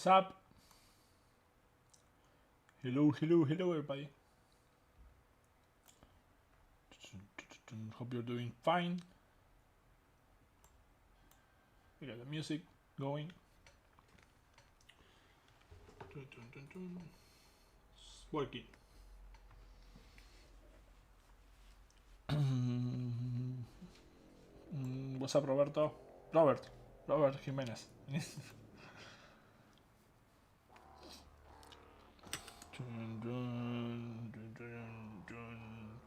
What's up? Hello, hello, hello, everybody. Hope you're doing fine. We got the music going. It's working. What's up, Roberto? Robert Jimenez.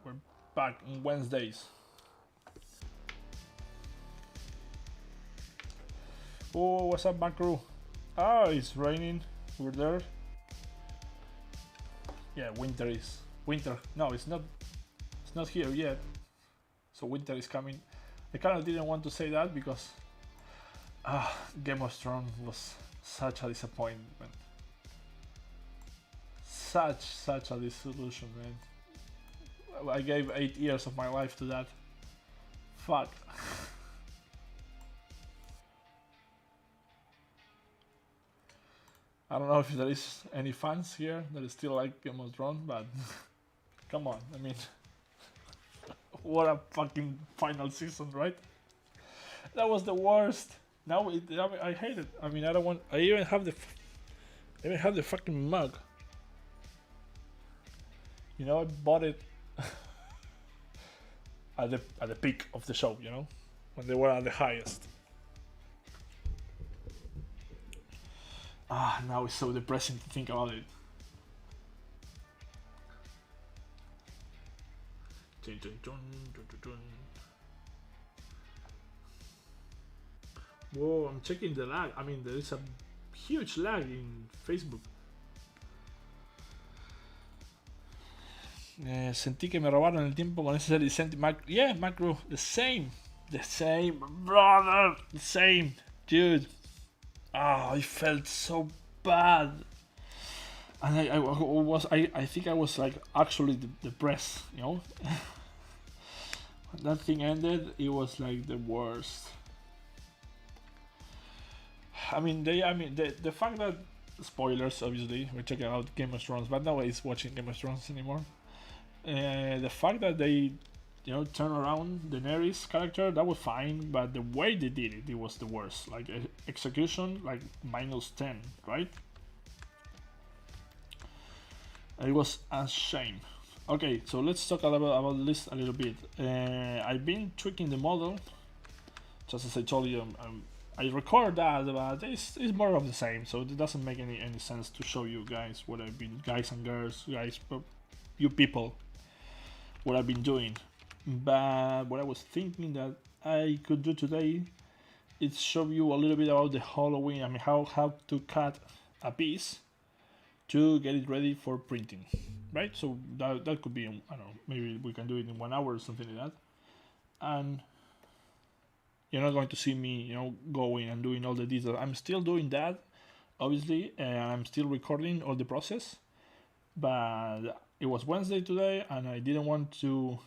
We're back on Wednesdays. Oh, what's up, Macro? Oh, it's raining over there. Yeah, winter. No, it's not here yet. So winter is coming. I kind of didn't want to say that because Game of Thrones was such a disappointment. Such a disillusion, man. I gave 8 years of my life to that. Fuck. I don't know if there is any fans here that still like Game of Thrones, but come on, I mean, what a fucking final season, right? That was the worst. Now I hate it. I mean, I don't want. I even have the fucking mug. You know, I bought it at the peak of the show. You know, when they were at the highest. Now it's so depressing to think about it. Whoa, I'm checking the lag. I mean, there is a huge lag in Facebook. Sentí que me robaron el tiempo con ese Decent Macro. Yeah, Macro, the same, brother, the same, dude. I felt so bad, and I think I was like actually depressed, you know. When that thing ended, it was like the worst. I mean, the fact that, spoilers, obviously, we're talking about Game of Thrones, but nobody's watching Game of Thrones anymore. The fact that they, you know, turn around Daenerys character, that was fine, but the way they did it, it was the worst. Like execution, like -10, right? It was a shame. Okay, so let's talk about this a little bit. I've been tweaking the model, just as I told you. I record that, but it's more of the same, so it doesn't make any sense to show you guys what I've been, guys and girls, guys, you people, what I've been doing. But what I was thinking that I could do today is show you a little bit about the Halloween. I mean, how to cut a piece to get it ready for printing, right? So that could be, I don't know, maybe we can do it in 1 hour or something like that. And you're not going to see me, you know, going and doing all the details. I'm still doing that, obviously, and I'm still recording all the process. But it was Wednesday today, and I didn't want to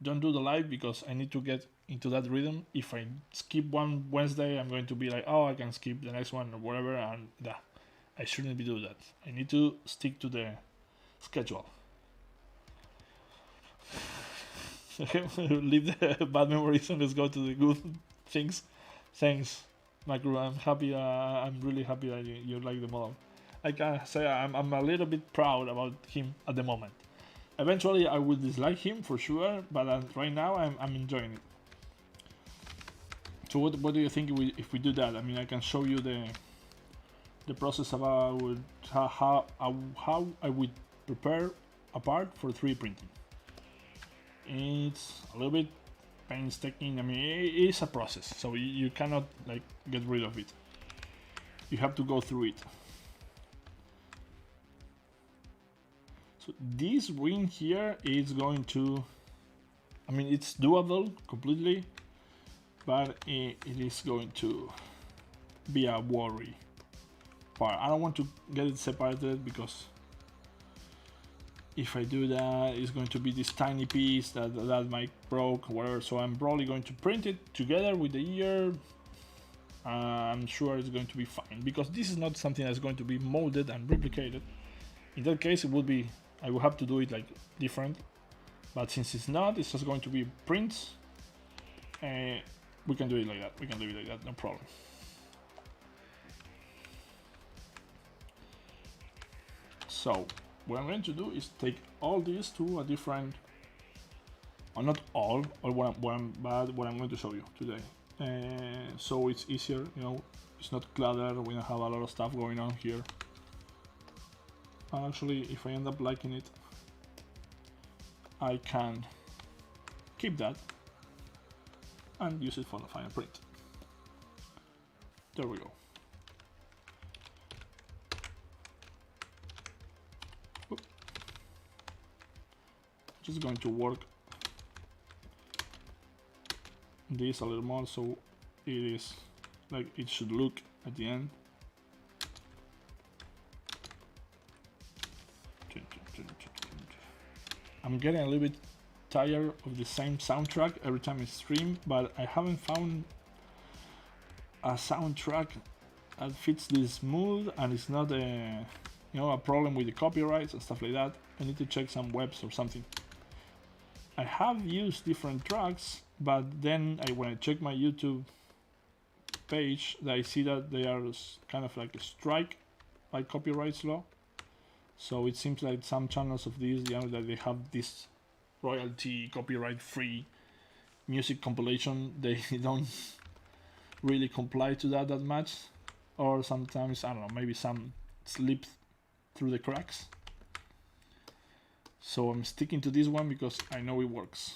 don't do the live because I need to get into that rhythm. If I skip one Wednesday, I'm going to be like, oh, I can skip the next one or whatever, and I shouldn't be doing that. I need to stick to the schedule. Leave the bad memories and let's go to the good things. Thanks, Macro. I'm happy. I'm really happy that you like the model. I can say I'm a little bit proud about him at the moment. Eventually, I will dislike him for sure, but right now I'm enjoying it. So what do you think if we do that? I mean, I can show you the process about how I would prepare a part for 3D printing. It's a little bit painstaking. I mean, it's a process, so you cannot like get rid of it. You have to go through it. So this ring here is going to, I mean, it's doable completely, but it is going to be a worry part. I don't want to get it separated because if I do that, it's going to be this tiny piece that might broke, whatever. So I'm probably going to print it together with the ear, I'm sure it's going to be fine, because this is not something that's going to be molded and replicated. In that case, it would be, I will have to do it like different, but since it's not, it's just going to be prints. We can do it like that. We can do it like that, no problem. So what I'm going to do is take all these to a different, or not all, or what I'm going to show you today. So it's easier, you know, it's not cluttered, we don't have a lot of stuff going on here. And actually, if I end up liking it, I can keep that and use it for the final print. There we go. Oop. Just going to work this a little more so it is like it should look at the end. I'm getting a little bit tired of the same soundtrack every time I stream, but I haven't found a soundtrack that fits this mood and it's not a, you know, a problem with the copyrights and stuff like that. I need to check some webs or something. I have used different tracks, but then when I check my YouTube page, I see that they are kind of like a strike by copyright law. So it seems like some channels of these, you know, that they have this royalty, copyright-free music compilation, they don't really comply to that much, or sometimes, I don't know, maybe some slip through the cracks. So I'm sticking to this one because I know it works.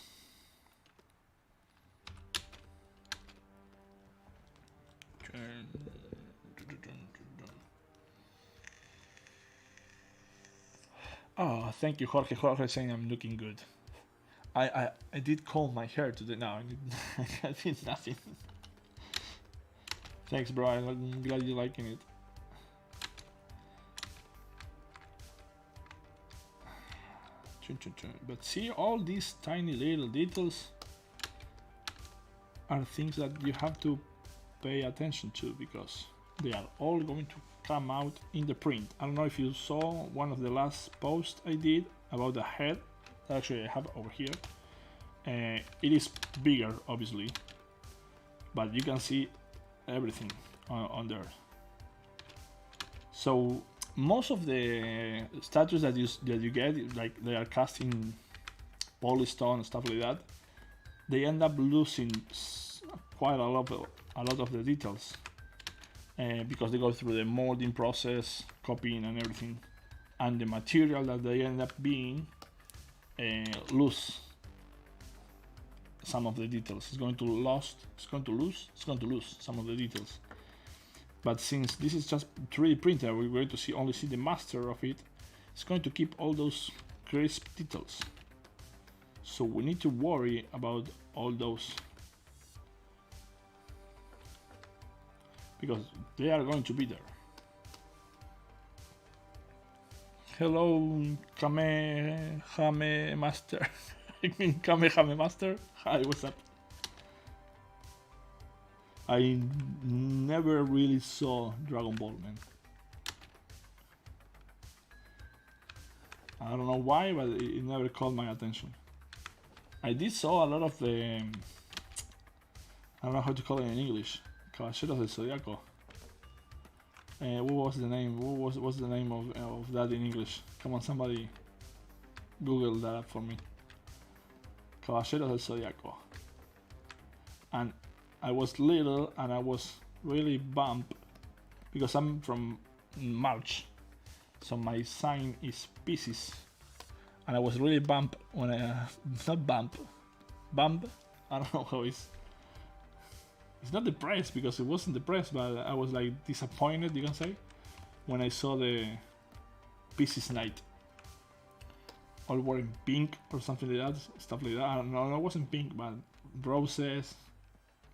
Oh, thank you, Jorge. Jorge saying I'm looking good. I did comb my hair today. No, I did nothing. Thanks, bro. I'm glad you're liking it. But see, all these tiny little details are things that you have to pay attention to because they are all going to come out in the print. I don't know if you saw one of the last posts I did about the head that actually I have over here. It is bigger, obviously, but you can see everything on there. So most of the statues that you get, like they are cast in polystone and stuff like that, they end up losing quite a lot of the details because they go through the molding process, copying and everything, and the material that they end up being lose some of the details. It's going to lose some of the details. But since this is just 3D printer, we're going to only see the master of it. It's going to keep all those crisp details. So we need to worry about all those, because they are going to be there. Hello, Kamehame Master. I mean, Kamehame Master. Hi, what's up? I never really saw Dragon Ball, man. I don't know why, but it never caught my attention. I did saw a lot of the, I don't know how to call it in English, Caballeros del Zodiaco. What was the name? What's the name of that in English? Come on, somebody Google that up for me. Caballeros del Zodiaco. And I was little and I was really bummed because I'm from March, so my sign is Pisces, and I was really bummed when I bummed. I don't know how it's not depressed because it wasn't depressed, but I was like disappointed, you can say, when I saw the Pisces Knight all wearing pink or something like that, stuff like that. I don't know, it wasn't pink, but roses.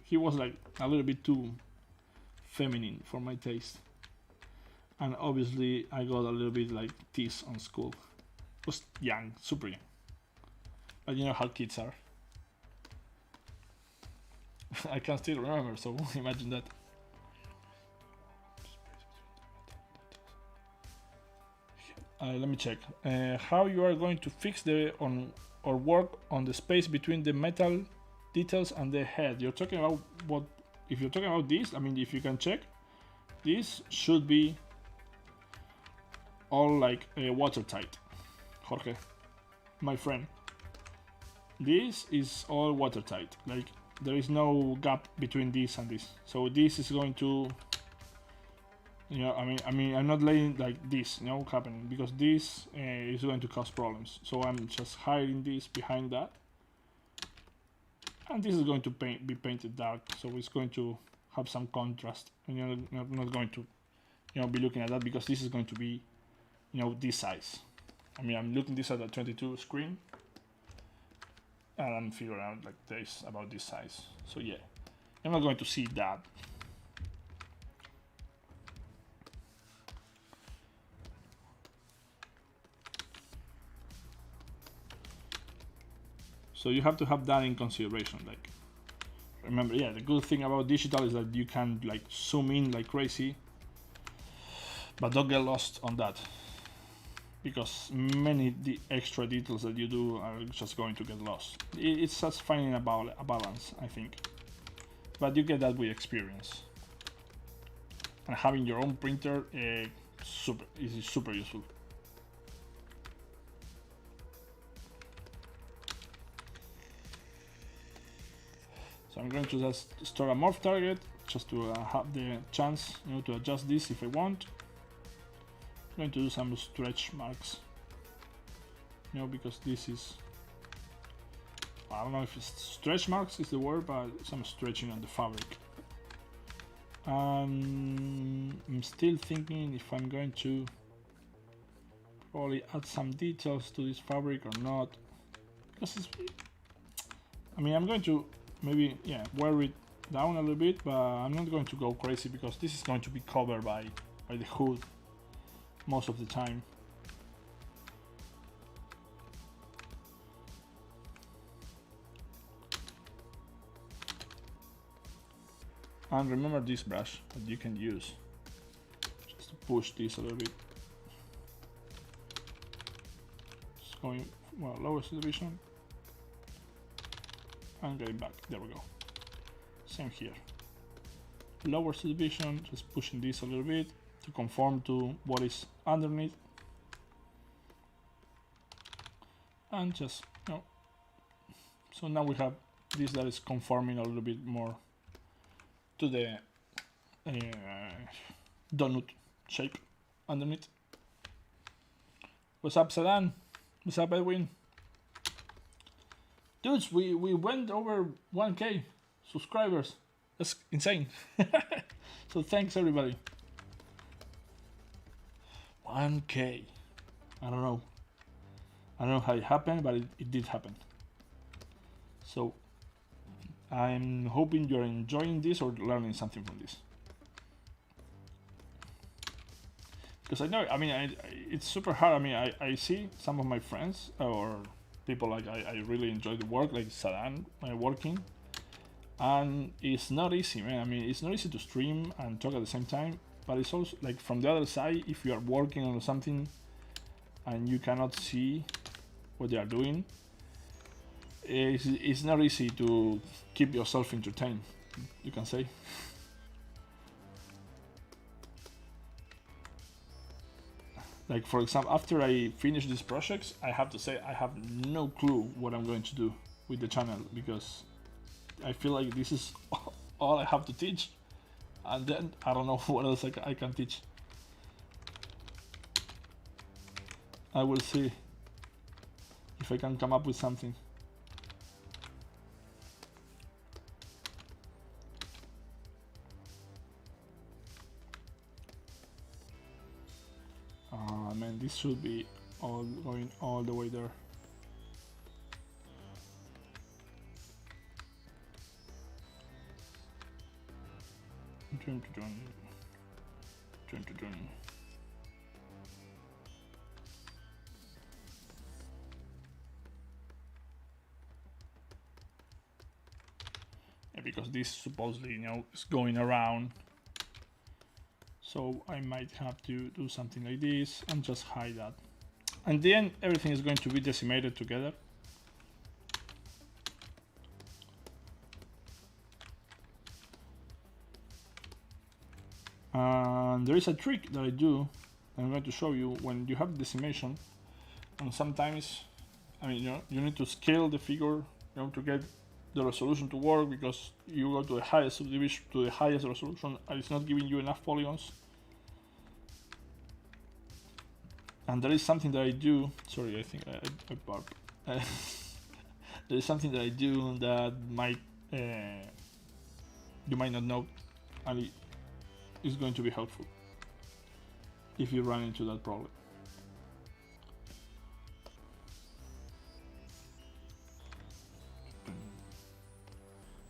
He was like a little bit too feminine for my taste. And obviously I got a little bit like teased on school. I was young, super young. But you know how kids are. I can still remember, so imagine that. let me check. How you are going to fix the on or work on the space between the metal details and the head. You're talking about what? If you're talking about this, I mean, if you can check, this should be all like watertight, Jorge, my friend. This is all watertight. Like there is no gap between this and this. So this is going to, you know, I mean, I'm not letting like this, you know, happen because this is going to cause problems. So I'm just hiding this behind that, and this is going to be painted dark. So it's going to have some contrast, and you're not going to, you know, be looking at that because this is going to be, you know, this size. I mean, I'm looking this at a 22 screen, and I'm figuring out like this about this size. So yeah, I'm not going to see that. So you have to have that in consideration. Like, remember, yeah, the good thing about digital is that you can like zoom in like crazy, but don't get lost on that, because many extra details that you do are just going to get lost. It's just finding a balance, I think, but you get that with experience. And having your own printer is super useful. So I'm going to just start a morph target just to have the chance, you know, to adjust this if I want. I'm going to do some stretch marks, you know, because this is, I don't know if it's stretch marks is the word, but some stretching on the fabric. I'm still thinking if I'm going to probably add some details to this fabric or not, because it's, I mean, I'm going to maybe, yeah, wear it down a little bit, but I'm not going to go crazy because this is going to be covered by the hood most of the time. And remember this brush that you can use just to push this a little bit. Just going, well, lower subdivision and getting back. There we go. Same here. Lower subdivision, just pushing this a little bit to conform to what is underneath, and just, you know, so now we have this that is conforming a little bit more to the donut shape underneath. What's up, Sadan? What's up, Edwin? Dudes, we went over 1K subscribers. That's insane. So thanks everybody. 1K. I don't know how it happened, but it did happen. So I'm hoping you're enjoying this or learning something from this. Because I know, I mean, it's super hard. I mean, I see some of my friends or people like I really enjoy the work, like Sadan working, and it's not easy, man. I mean, it's not easy to stream and talk at the same time, but it's also like from the other side, if you are working on something and you cannot see what they are doing, it's not easy to keep yourself entertained, you can say. Like, for example, after I finish these projects, I have to say I have no clue what I'm going to do with the channel, because I feel like this is all I have to teach, and then I don't know what else I can teach. I will see if I can come up with something. Man, this should be all going all the way there. Yeah, because this supposedly, you know, is going around. So I might have to do something like this and just hide that. And then everything is going to be decimated together. And there is a trick that I do. I'm going to show you when you have decimation, and sometimes, I mean, you need to scale the figure, to get the resolution to work, because you go to the highest subdivision, to the highest resolution, and it's not giving you enough polygons. And there is something that I do. Sorry, I think I burped. There is something that I do that might you might not know, and it is going to be helpful if you run into that problem.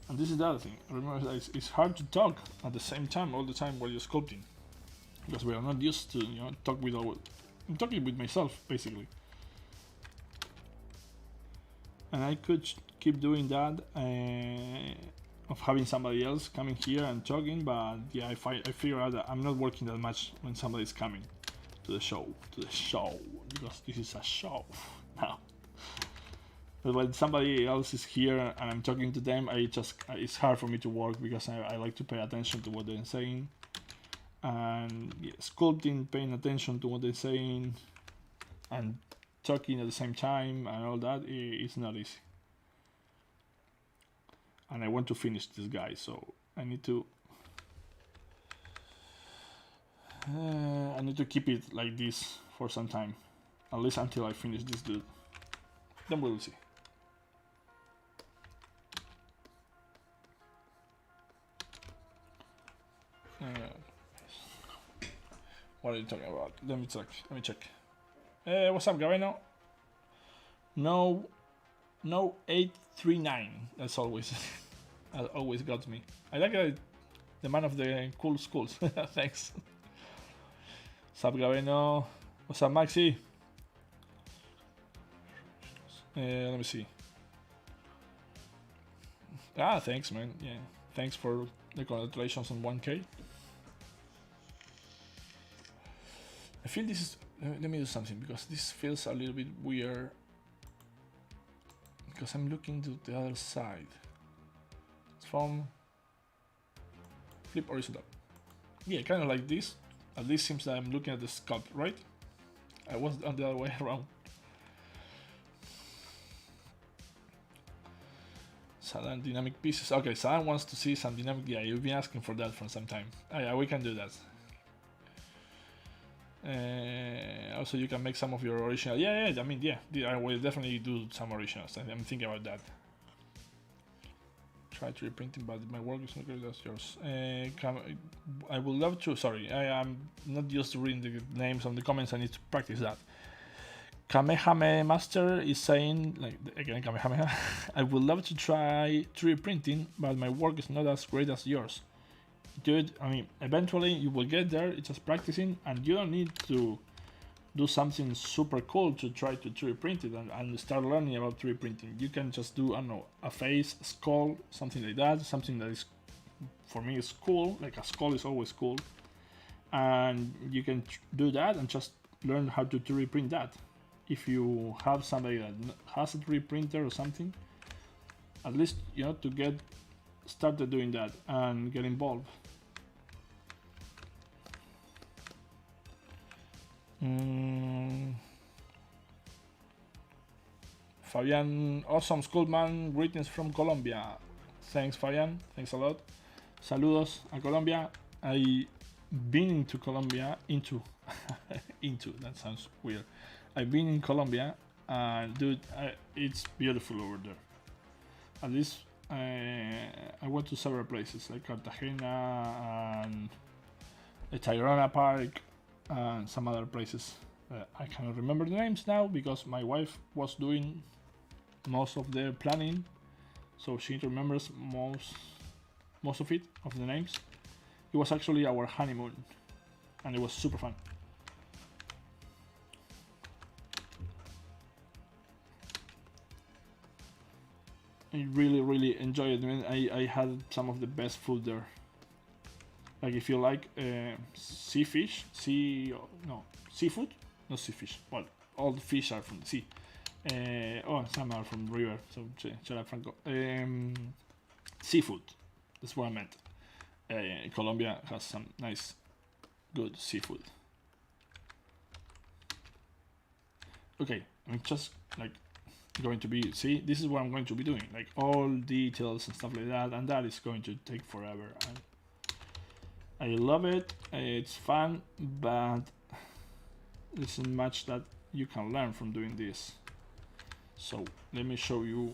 And this is the other thing. Remember that it's hard to talk at the same time all the time while you're sculpting, because we are not used to talk with I'm talking with myself basically. And I could keep doing that of having somebody else coming here and talking, but yeah, I figure out that I'm not working that much when somebody's coming to the show, because this is a show now. But when somebody else is here and I'm talking to them, it's hard for me to work, because I like to pay attention to what they're saying, and yeah, sculpting, paying attention to what they're saying, and talking at the same time and all that is not easy. And I want to finish this guy, so I need to keep it like this for some time, at least until I finish this dude. Then we'll see. What are you talking about? Let me check. What's up, Gavino? No 839. That's always that always got me. I like the man of the cool schools. Thanks. What's up, Gavino? What's up, Maxi? Let me see. Thanks, man. Yeah, thanks for the congratulations on 1K. I feel this is. Let me do something, because this feels a little bit weird. Because I'm looking to the other side. It's from flip horizontal. Yeah, kind of like this. At least seems that I'm looking at the sculpt, right? I was on the other way around. Sadan dynamic pieces. Okay, Sadan wants to see some dynamic. Yeah, you've been asking for that for some time. Yeah, we can do that. Also, you can make some of your original. Yeah. I mean, I will definitely do some originals. I'm thinking about that. Try to reprinting, but my work is not good as yours. I would love to. Sorry, I am not used to reading the names on the comments. I need to practice that. Kamehameha Master is saying, like, again, Kamehameha. I would love to try 3D printing, but my work is not as great as yours. Dude, I mean, eventually you will get there. It's just practicing, and you don't need to do something super cool to try to 3D print it and start learning about 3D printing. You can just do, I don't know, a face, a skull, something like that. Something that is, for me, is cool. Like a skull is always cool, and you can do that and just learn how to 3D print that. If you have somebody that has a 3D printer or something, at least to get started doing that and get involved. Fabian, awesome Skullman, greetings from Colombia. Thanks, Fabian, thanks a lot. Saludos a Colombia. I've been into Colombia, into, that sounds weird. I've been in Colombia, and dude, it's beautiful over there. At least I went to several places like Cartagena and the Tayrona Park and some other places. I cannot remember the names now because my wife was doing most of the planning, so she remembers most of it, of the names. It was actually our honeymoon, and it was super fun. I really enjoyed it. I mean, I had some of the best food there. Like, if you like seafood, not sea fish. Well, all the fish are from the sea. Some are from the river, so shut up, Franco. Seafood, that's what I meant. Colombia has some nice, good seafood. Okay, I'm just like going to be, see, this is what I'm going to be doing, like all details and stuff like that, and that is going to take forever. And I love it, it's fun, but there isn't much that you can learn from doing this. So let me show you.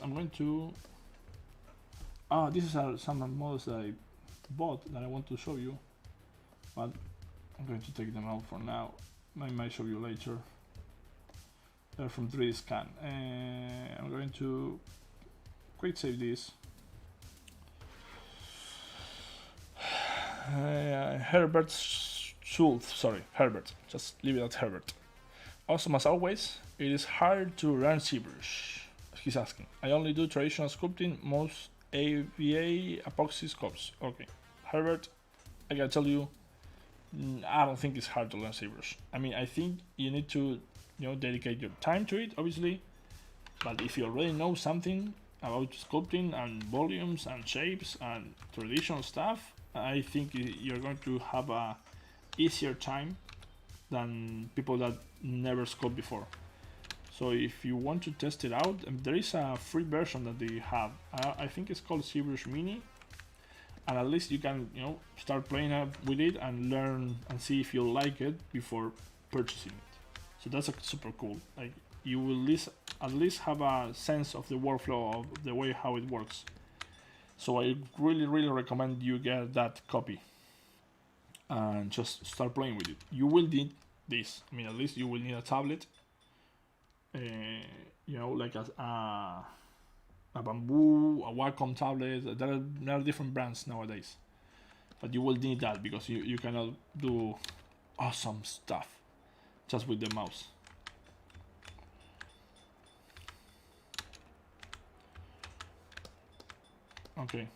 I'm going to. These are some models that I bought that I want to show you, but I'm going to take them out for now. I might show you later. They're from 3D Scan. I'm going to quick save this. Herbert Schultz, sorry, Herbert. Just leave it at Herbert. Awesome as always. It is hard to learn Zbrush. He's asking. I only do traditional sculpting, most AVA epoxy sculpts. Okay, Herbert, I gotta tell you, I don't think it's hard to learn Zbrush. I mean, I think you need to, dedicate your time to it, obviously. But if you already know something about sculpting and volumes and shapes and traditional stuff, I think you're going to have a easier time than people that never sculpt before. So if you want to test it out, there is a free version that they have. I think it's called Zbrush Mini, and at least you can start playing with it and learn and see if you like it before purchasing it. So that's super cool. Like, you will at least have a sense of the workflow of the way how it works. So I really recommend you get that copy and just start playing with it. You will need this. I mean, at least you will need a tablet. Like a Bamboo, a Wacom tablet. There are different brands nowadays, but you will need that because you cannot do awesome stuff just with the mouse. Okay,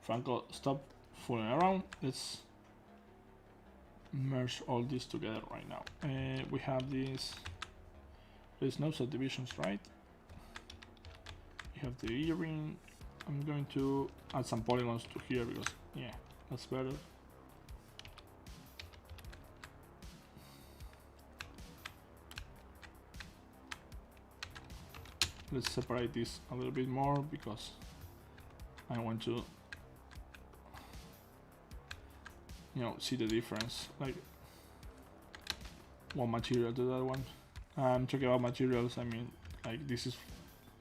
Franco, stop fooling around. Let's merge all this together right now. We have this. There's no subdivisions, right? We have the earring. I'm going to add some polygons to here because, yeah, that's better. Let's separate this a little bit more because I want to, see the difference. Like, one material to that one. I'm talking about materials, I mean, like this is,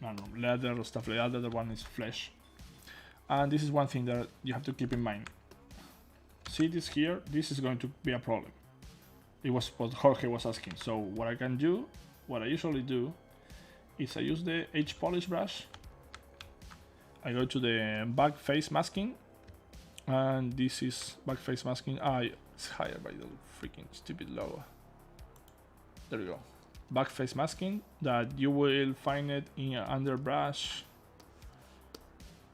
I don't know, leather or stuff like that. The other one is flesh. And this is one thing that you have to keep in mind. See this here? This is going to be a problem. It was what Jorge was asking. So what I can do, what I usually do, is I use the H polish brush. I go to the back face masking, and this is back face masking. It's higher by the freaking stupid logo. There we go. Back face masking that you will find it in under brush.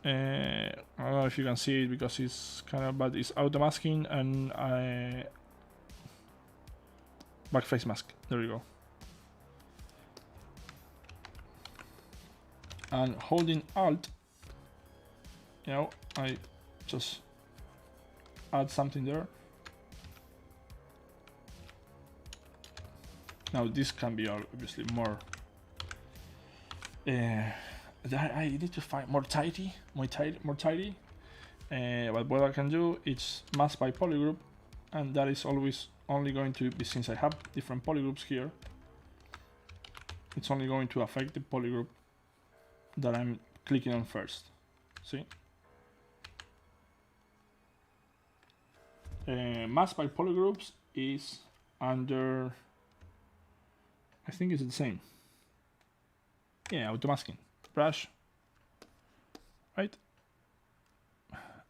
I don't know if you can see it because it's kind of, but it's auto masking and back face mask. There we go. And holding Alt, I just add something there. Now this can be obviously more. I need to find more tidy. But what I can do is mask by polygroup, and that is always only going to be, since I have different polygroups here, it's only going to affect the polygroup that I'm clicking on first. See? Mask by polygroups is under, I think it's the same. Yeah, auto masking. Brush. Right?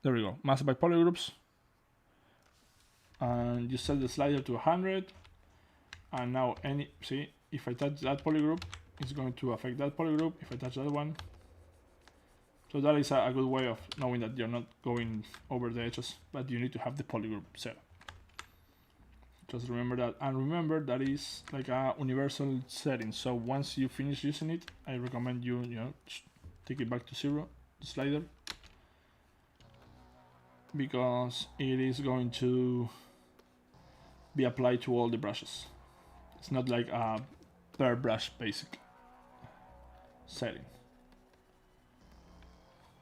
There we go. Mask by polygroups. And you set the slider to 100. And now see, if I touch that polygroup, it's going to affect that polygroup. If I touch that one. So that is a good way of knowing that you're not going over the edges, but you need to have the polygroup set. Just remember that, and remember that is like a universal setting. So once you finish using it, I recommend you take it back to 0, the slider, because it is going to be applied to all the brushes. It's not like a per brush basic setting.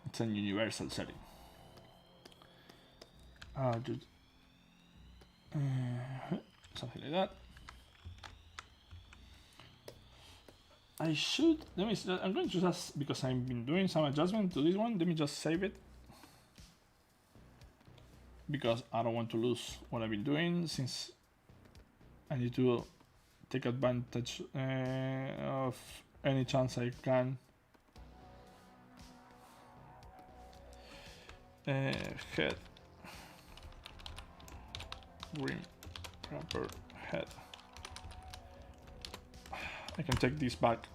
It's a universal setting. Just something like that. I should, I'm going to just, because I've been doing some adjustment to this one, let me just save it, because I don't want to lose what I've been doing, since I need to take advantage of any chance I can. Head, rim, wrapper, head. I can take this back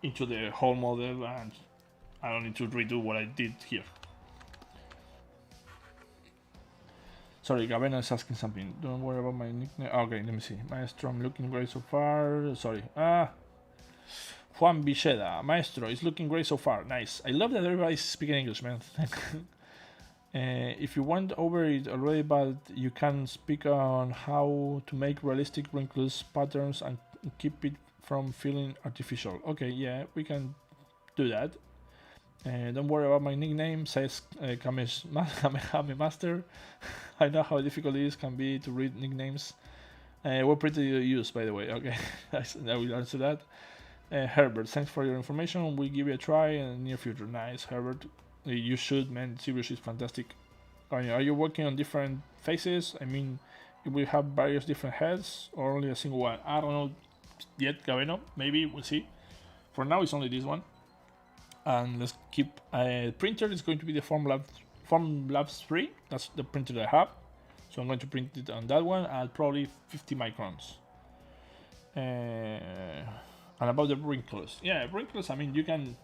into the whole model, and I don't need to redo what I did here. Sorry, Gavena is asking something. Don't worry about my nickname. Okay, let me see. Maestro, I'm looking great so far. Sorry. Juan Villeda. Maestro is looking great so far. Nice. I love that everybody's speaking English, man. If you went over it already, but you can speak on how to make realistic wrinkles patterns and keep it from feeling artificial. Okay, yeah, we can do that. Don't worry about my nickname, says Kamehameha Master. I know how difficult it can be to read nicknames. We're pretty used, by the way. Okay, I will answer that. Herbert, thanks for your information. We'll give you a try in the near future. Nice, Herbert. You should, man. Zbrush is fantastic. Are you working on different faces? I mean, we have various different heads or only a single one? I don't know yet, Gaveno. Maybe we'll see. For now, it's only this one. And let's keep printer is going to be the Formlabs 3. That's the printer that I have. So I'm going to print it on that one at probably 50 microns. And about the wrinkles. Yeah, wrinkles, I mean, you can,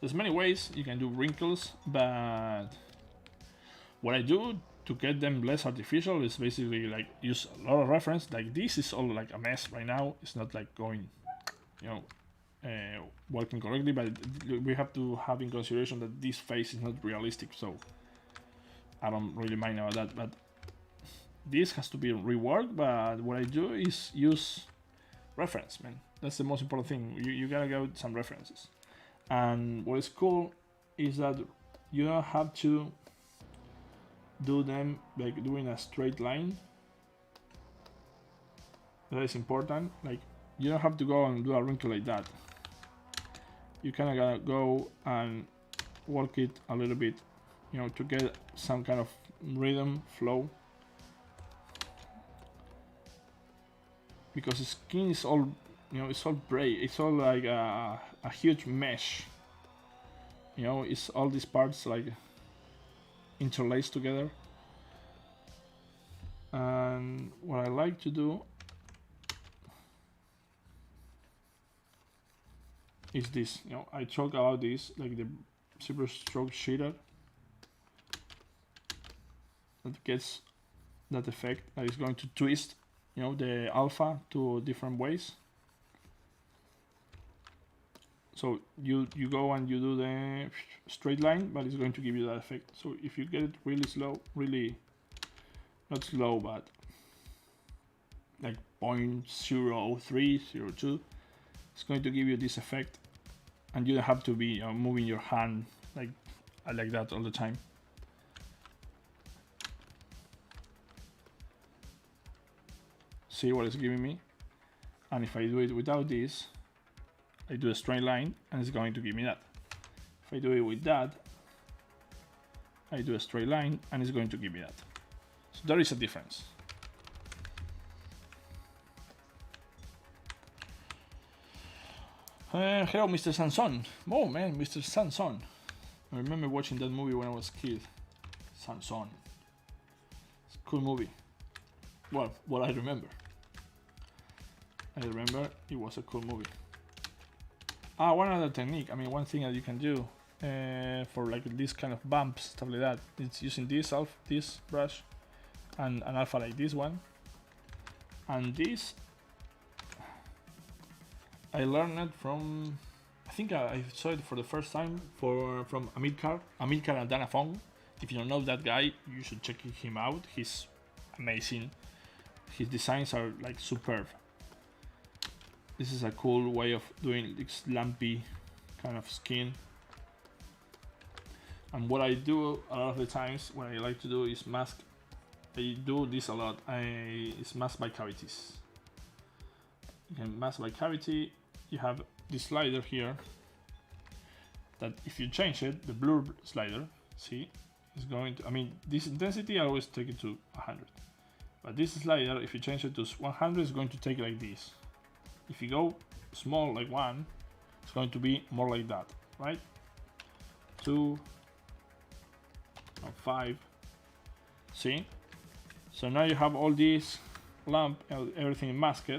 there's many ways you can do wrinkles, but what I do to get them less artificial is basically like use a lot of reference. Like this is all like a mess right now. It's not like going, working correctly, but we have to have in consideration that this face is not realistic, so I don't really mind about that, but this has to be reworked. But what I do is use reference, man. That's the most important thing. You gotta go with some references. And what is cool is that you don't have to do them like doing a straight line. That is important. Like you don't have to go and do a wrinkle like that. You kind of gotta go and work it a little bit, to get some kind of rhythm, flow. Because the skin is all, it's all braid. It's all like a huge mesh. It's all these parts like interlaced together. And what I like to do is this. I talk about this, like the Zbrush stroke shader that gets that effect that is going to twist, the alpha to different ways. So you go and you do the straight line, but it's going to give you that effect. So if you get it really slow, really not slow, but like 0.0302, it's going to give you this effect, and you don't have to be moving your hand like that all the time. See what it's giving me? And if I do it without this, I do a straight line and it's going to give me that. If I do it with that, I do a straight line and it's going to give me that. So there is a difference. Hello, Mr. Sanson. Oh man, Mr. Sanson. I remember watching that movie when I was a kid. Sanson. It's a cool movie. Well, what I remember. I remember it was a cool movie. One other technique. I mean, one thing that you can do for like this kind of bumps, stuff like that, it's using this brush and an alpha like this one. And this I learned it from, I think I saw it for the first time from Amilcar and Dana Fong. If you don't know that guy, you should check him out. He's amazing. His designs are like superb. This is a cool way of doing this lumpy kind of skin. And what I do a lot of the times, what I like to do is mask. I do this a lot. It's mask by cavities. You can mask by cavity. You have this slider here that if you change it, the blur slider, see, is going to, I mean, this intensity I always take it to 100. But this slider, if you change it to 100, it's going to take it like this. If you go small like 1, it's going to be more like that, right? 2, and 5, see? So now you have all these lump, everything masked.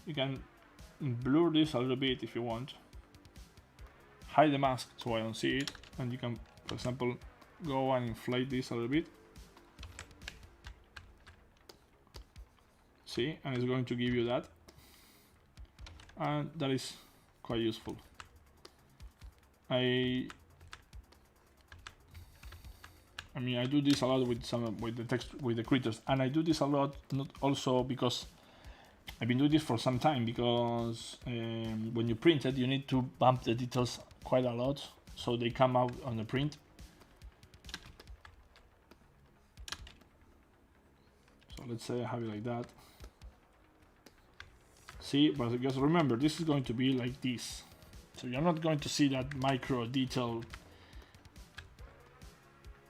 You can blur this a little bit if you want. Hide the mask so I don't see it, and you can, for example, go and inflate this a little bit. See, and it's going to give you that, and that is quite useful. I mean, I do this a lot with the text, with the critters, and I do this a lot not also because I've been doing this for some time, because when you print it, you need to bump the details quite a lot so they come out on the print. So let's say I have it like that. See, but just remember, this is going to be like this. So you're not going to see that micro detail.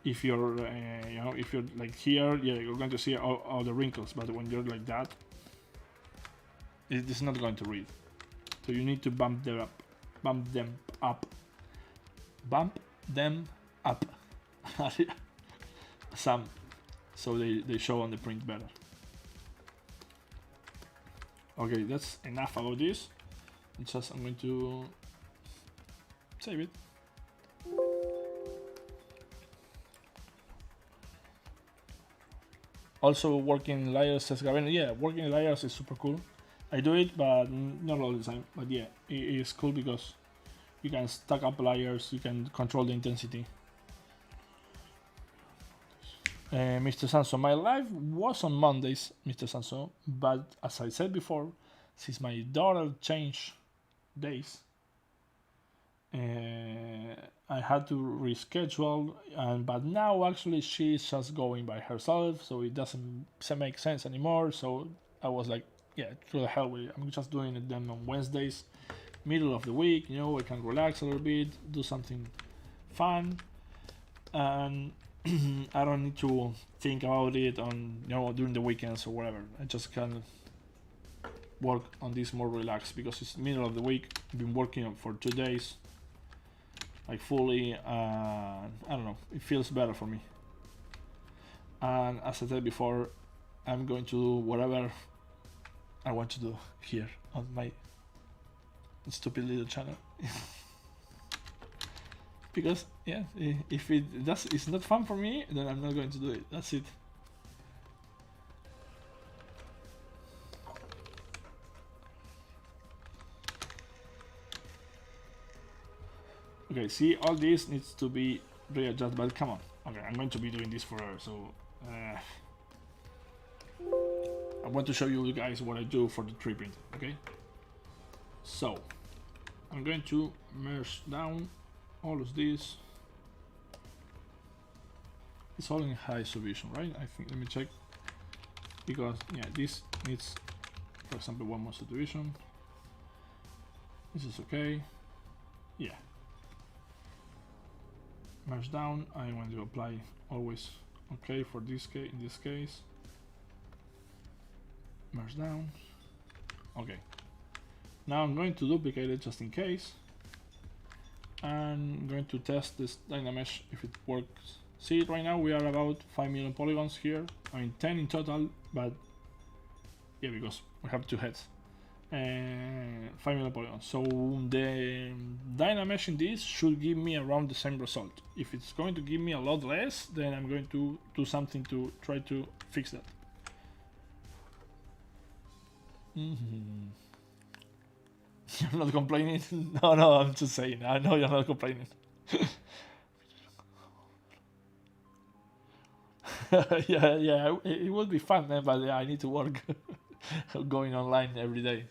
If you're, you know, if you're like here, yeah, you're going to see all the wrinkles. But when you're like that, it's not going to read. So you need to bump them up, bump them up, bump them up, some, so they show on the print better. Okay, that's enough about this. I'm going to save it. Also, working layers, says Gavin. Yeah, working layers is super cool. I do it, but not all the time. But yeah, it is cool because you can stack up layers, you can control the intensity. Mr. Sanso, my live was on Mondays, Mr. Sanso, but as I said before, since my daughter changed days, I had to reschedule, but now actually she's just going by herself, so it doesn't make sense anymore. So I was like, yeah, to the hell with it. I'm just doing it then on Wednesdays, middle of the week, you know, I can relax a little bit, do something fun, and I don't need to think about it on, you know, during the weekends or whatever. I just can work on this more relaxed because it's middle of the week. I've been working for 2 days, like fully. I don't know, it feels better for me. And as I said before, I'm going to do whatever I want to do here on my stupid little channel. Because yeah, if it's not fun for me, then I'm not going to do it. That's it. Okay, see, all this needs to be readjusted, but come on. Okay, I'm going to be doing this forever, so I want to show you guys what I do for the 3D print. Okay, so I'm going to merge down all of this. It's all in high subdivision, right? I think, let me check, because yeah, this needs, for example, one more subdivision. This is okay. Yeah, merge down. I want to apply always okay for this case. In this case, merge down. Okay, now I'm going to duplicate it just in case. I'm going to test this Dynamesh if it works. See, right now we are about 5 million polygons here. I mean 10 in total, but yeah, because we have 2 heads. 5 million polygons. So the Dynamesh in this should give me around the same result. If it's going to give me a lot less, then I'm going to do something to try to fix that. Mm-hmm. You're not complaining? No, no, I'm just saying. I know you're not complaining. Yeah, yeah, it would be fun, but yeah, I need to work going online every day.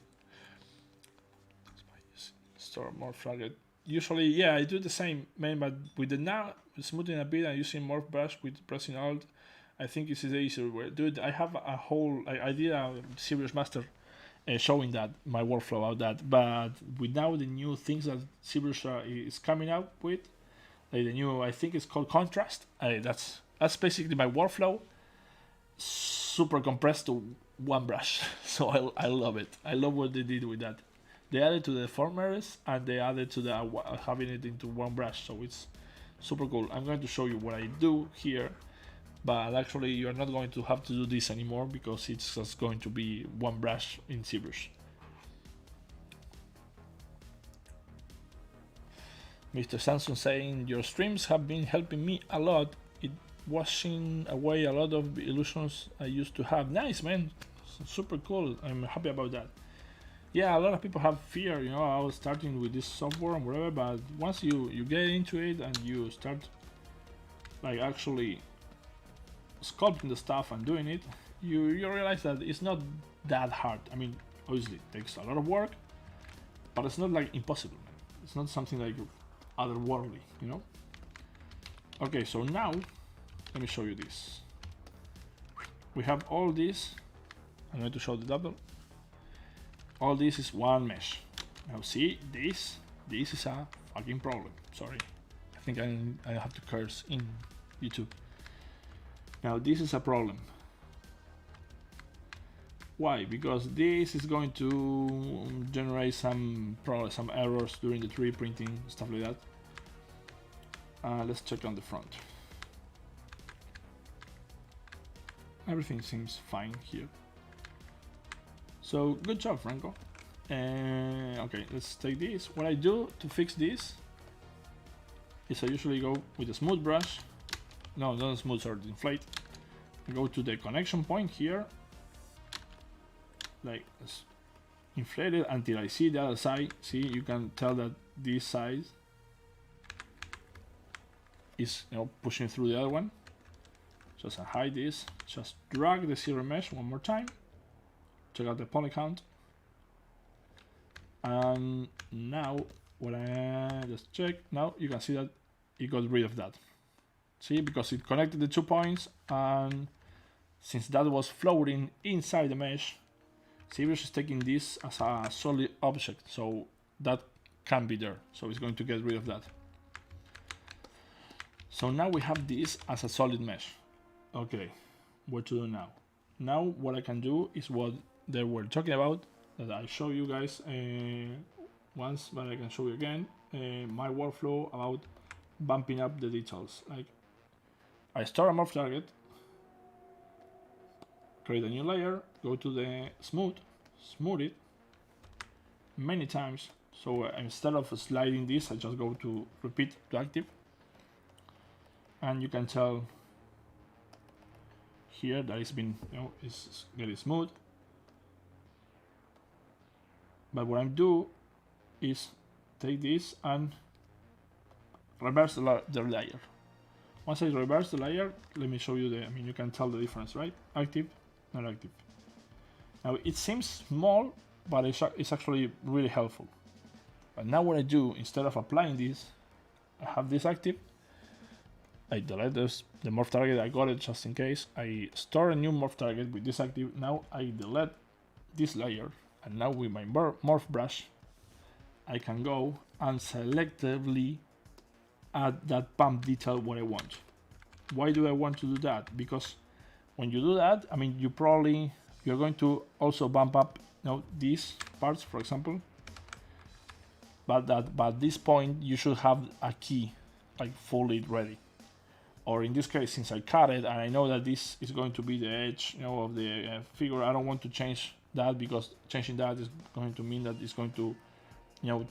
Store more fragile. Usually, yeah, I do the same, man, but with the now smoothing a bit and using morph brush with pressing alt, I think this is the easier way. Dude, I have a whole, I did a Zbrush Master showing that, my workflow about that, but with now the new things that Zbrush is coming out with, like the new, I think it's called Contrast, that's basically my workflow, super compressed to one brush. So I love it. I love what they did with that. They added to the formers and they added to the having it into one brush, so it's super cool. I'm going to show you what I do here, but actually you're not going to have to do this anymore because it's just going to be one brush in ZBrush. Mr. Samson saying your streams have been helping me a lot. It washing away a lot of illusions I used to have. Nice, man. Super cool. I'm happy about that. Yeah, a lot of people have fear, you know, I was starting with this software and whatever, but once you get into it and you start like actually sculpting the stuff and doing it, you realize that it's not that hard. I mean, obviously it takes a lot of work, but it's not like impossible. It's not something like otherworldly, you know? Okay, so now let me show you this. We have all this. I'm going to show the double. All this is one mesh. Now see, this is a fucking problem. Sorry, I think I have to curse in YouTube. Now this is a problem. Why? Because this is going to generate some errors during the 3D printing, stuff like that. Let's check on the front. Everything seems fine here. So good job, Franco. Okay, let's take this. What I do to fix this is I usually go with a smooth brush. No, not a smooth, sorry, inflate. I go to the connection point here, like inflate it until I see the other side. See, you can tell that this side is, you know, pushing through the other one. Just hide this. Just drag the zero mesh one more time. Check out the poly count, and now when I just check, now you can see that it got rid of that. See, because it connected the 2 points, and since that was floating inside the mesh, ZBrush is taking this as a solid object, so that can be there, so it's going to get rid of that. So now we have this as a solid mesh. Okay, what to do now? Now what I can do is what they were talking about, that I show you guys once, but I can show you again, my workflow about bumping up the details. Like, I start a morph target, create a new layer, go to the smooth it many times. So instead of sliding this, I just go to repeat to active, and you can tell here that it's been, you know, it's very smooth. But what I do is take this and reverse the layer. Once I reverse the layer, let me show you I mean, you can tell the difference, right? Active, not active. Now it seems small, but it's actually really helpful. But now what I do, instead of applying this, I have this active. I delete the morph target, I got it just in case. I store a new morph target with this active. Now I delete this layer. And now with my morph brush, I can go and selectively add that bump detail what I want. Why do I want to do that? Because when you do that, I mean, you're going to also bump up, you know, these parts, for example. But at this point, you should have a key like fully ready. Or in this case, since I cut it and I know that this is going to be the edge, you know, of the figure, I don't want to change that, because changing that is going to mean that it's going to, you know,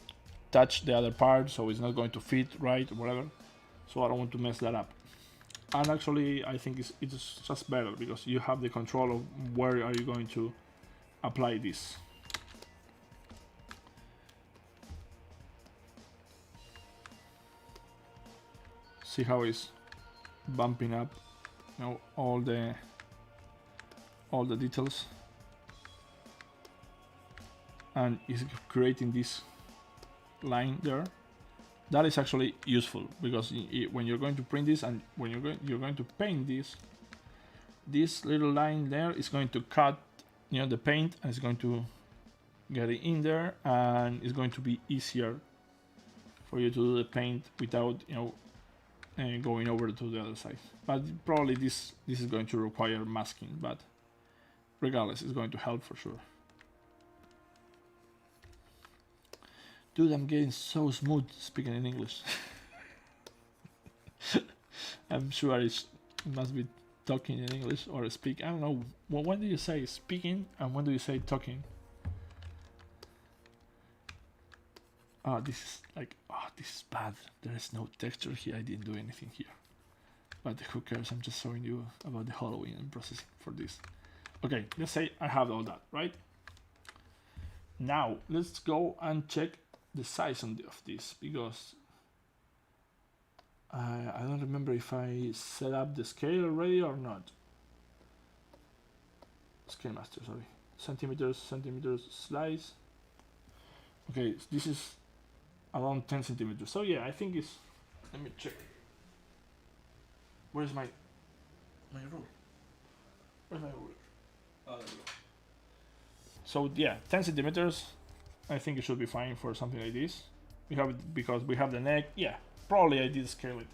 touch the other part, so it's not going to fit right or whatever. So I don't want to mess that up. And actually, I think it's just better because you have the control of where are you going to apply this. See how it's bumping up, you know, all the details, and is creating this line there. That is actually useful because when you're going to print this and when you're going to paint this little line there is going to cut, you know, the paint, and it's going to get it in there, and it's going to be easier for you to do the paint without, you know, going over to the other side. But probably this is going to require masking, but regardless, it's going to help for sure. Dude, I'm getting so smooth speaking in English. I'm sure it must be talking in English or speak. I don't know. Well, when do you say speaking and when do you say talking? Oh, this is like, oh, this is bad. There is no texture here. I didn't do anything here. But who cares? I'm just showing you about the hollowing and processing for this. Okay, let's say I have all that, right? Now, let's go and check the size of this, because I don't remember if I set up the scale already or not. Scale master, sorry. Centimeters, slice. Okay, this is around 10 centimeters. So yeah, I think it's, let me check. Where's my rule? Where's my rule? Oh, there we go. So yeah, 10 centimeters. I think it should be fine for something like this. We have it because we have the neck. Yeah, probably I did scale it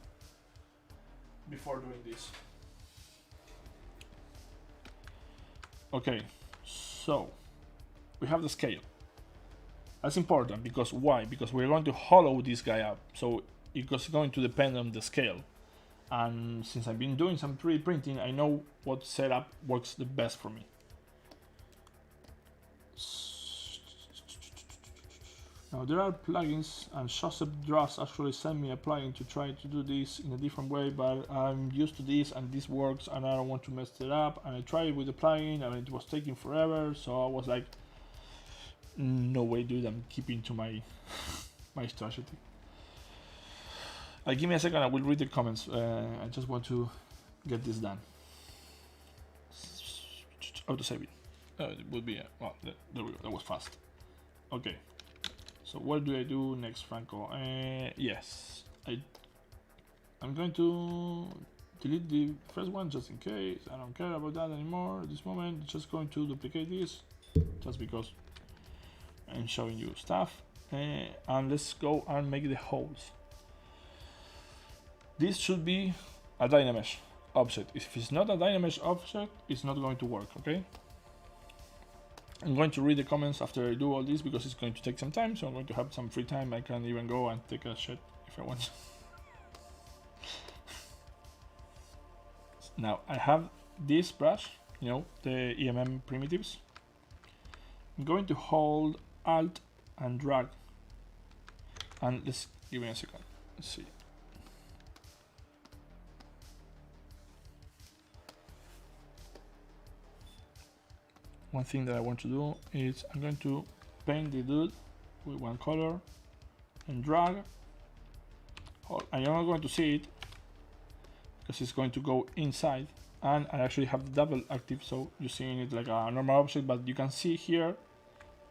before doing this. Okay, so we have the scale. That's important because why? Because we're going to hollow this guy up. So it's going to depend on the scale. And since I've been doing some 3D printing, I know what setup works the best for me. Now there are plugins, and Joseph Drafts actually sent me a plugin to try to do this in a different way, but I'm used to this and this works and I don't want to mess it up, and I tried it with the plugin and it was taking forever, so I was like, no way dude, I'm keeping to my strategy. Give me a second, I will read the comments. I just want to get this done. Auto save it. It would be, well, there we go, that was fast. Okay. So what do I do next, Franco? Yes, I'm going to delete the first one just in case. I don't care about that anymore at this moment. Just going to duplicate this just because I'm showing you stuff. And let's go and make the holes. This should be a Dynamesh offset. If it's not a Dynamesh offset, it's not going to work, okay? I'm going to read the comments after I do all this because it's going to take some time, so I'm going to have some free time. I can even go and take a shit if I want. Now I have this brush, you know, the EMM primitives. I'm going to hold Alt and drag, and let's give me a second. Let's see. One thing that I want to do is I'm going to paint the dude with one color and drag. I'm not going to see it because it's going to go inside, and I actually have the double active, so you're seeing it like a normal object, but you can see here,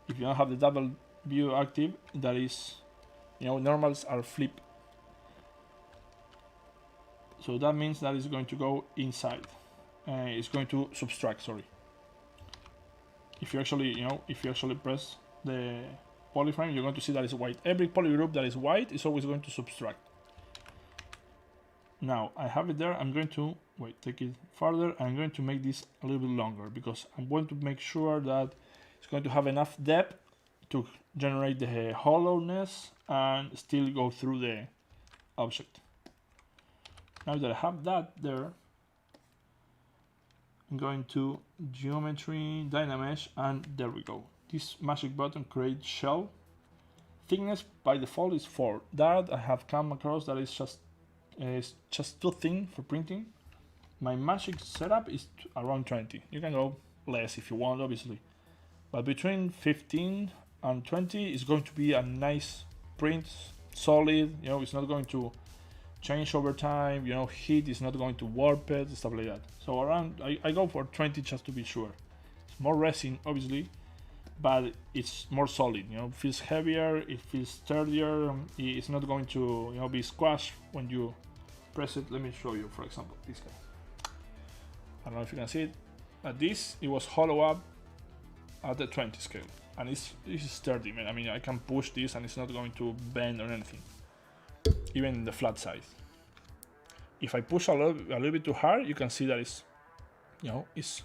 if you don't have the double view active, that is, you know, normals are flip. So that means that it's going to go inside. It's going to subtract, sorry. If you actually, you know, if you actually press the polyframe, you're going to see that it's white. Every polygroup that is white is always going to subtract. Now I have it there. I'm going to take it further. I'm going to make this a little bit longer because I'm going to make sure that it's going to have enough depth to generate the hollowness and still go through the object. Now that I have that there, I'm going to geometry, Dynamesh, and there we go. This magic button create shell. Thickness by default is 4. That I have come across that is just too thin for printing. My magic setup is around 20. You can go less if you want, obviously. but between 15 and 20 is going to be a nice print, solid. You know, it's not going to change over time. You know, heat is not going to warp it, stuff like that. So around, I go for 20 just to be sure. It's more resin, obviously, but it's more solid. You know, it feels heavier, it feels sturdier. It's not going to, you know, be squashed when you press it. Let me show you, for example, this guy. I don't know if you can see it, but this, it was hollow up at the 20 scale, and it's sturdy, man. I mean, I can push this and it's not going to bend or anything, even in the flat side. If I push a little bit too hard, you can see that it's, you know, it's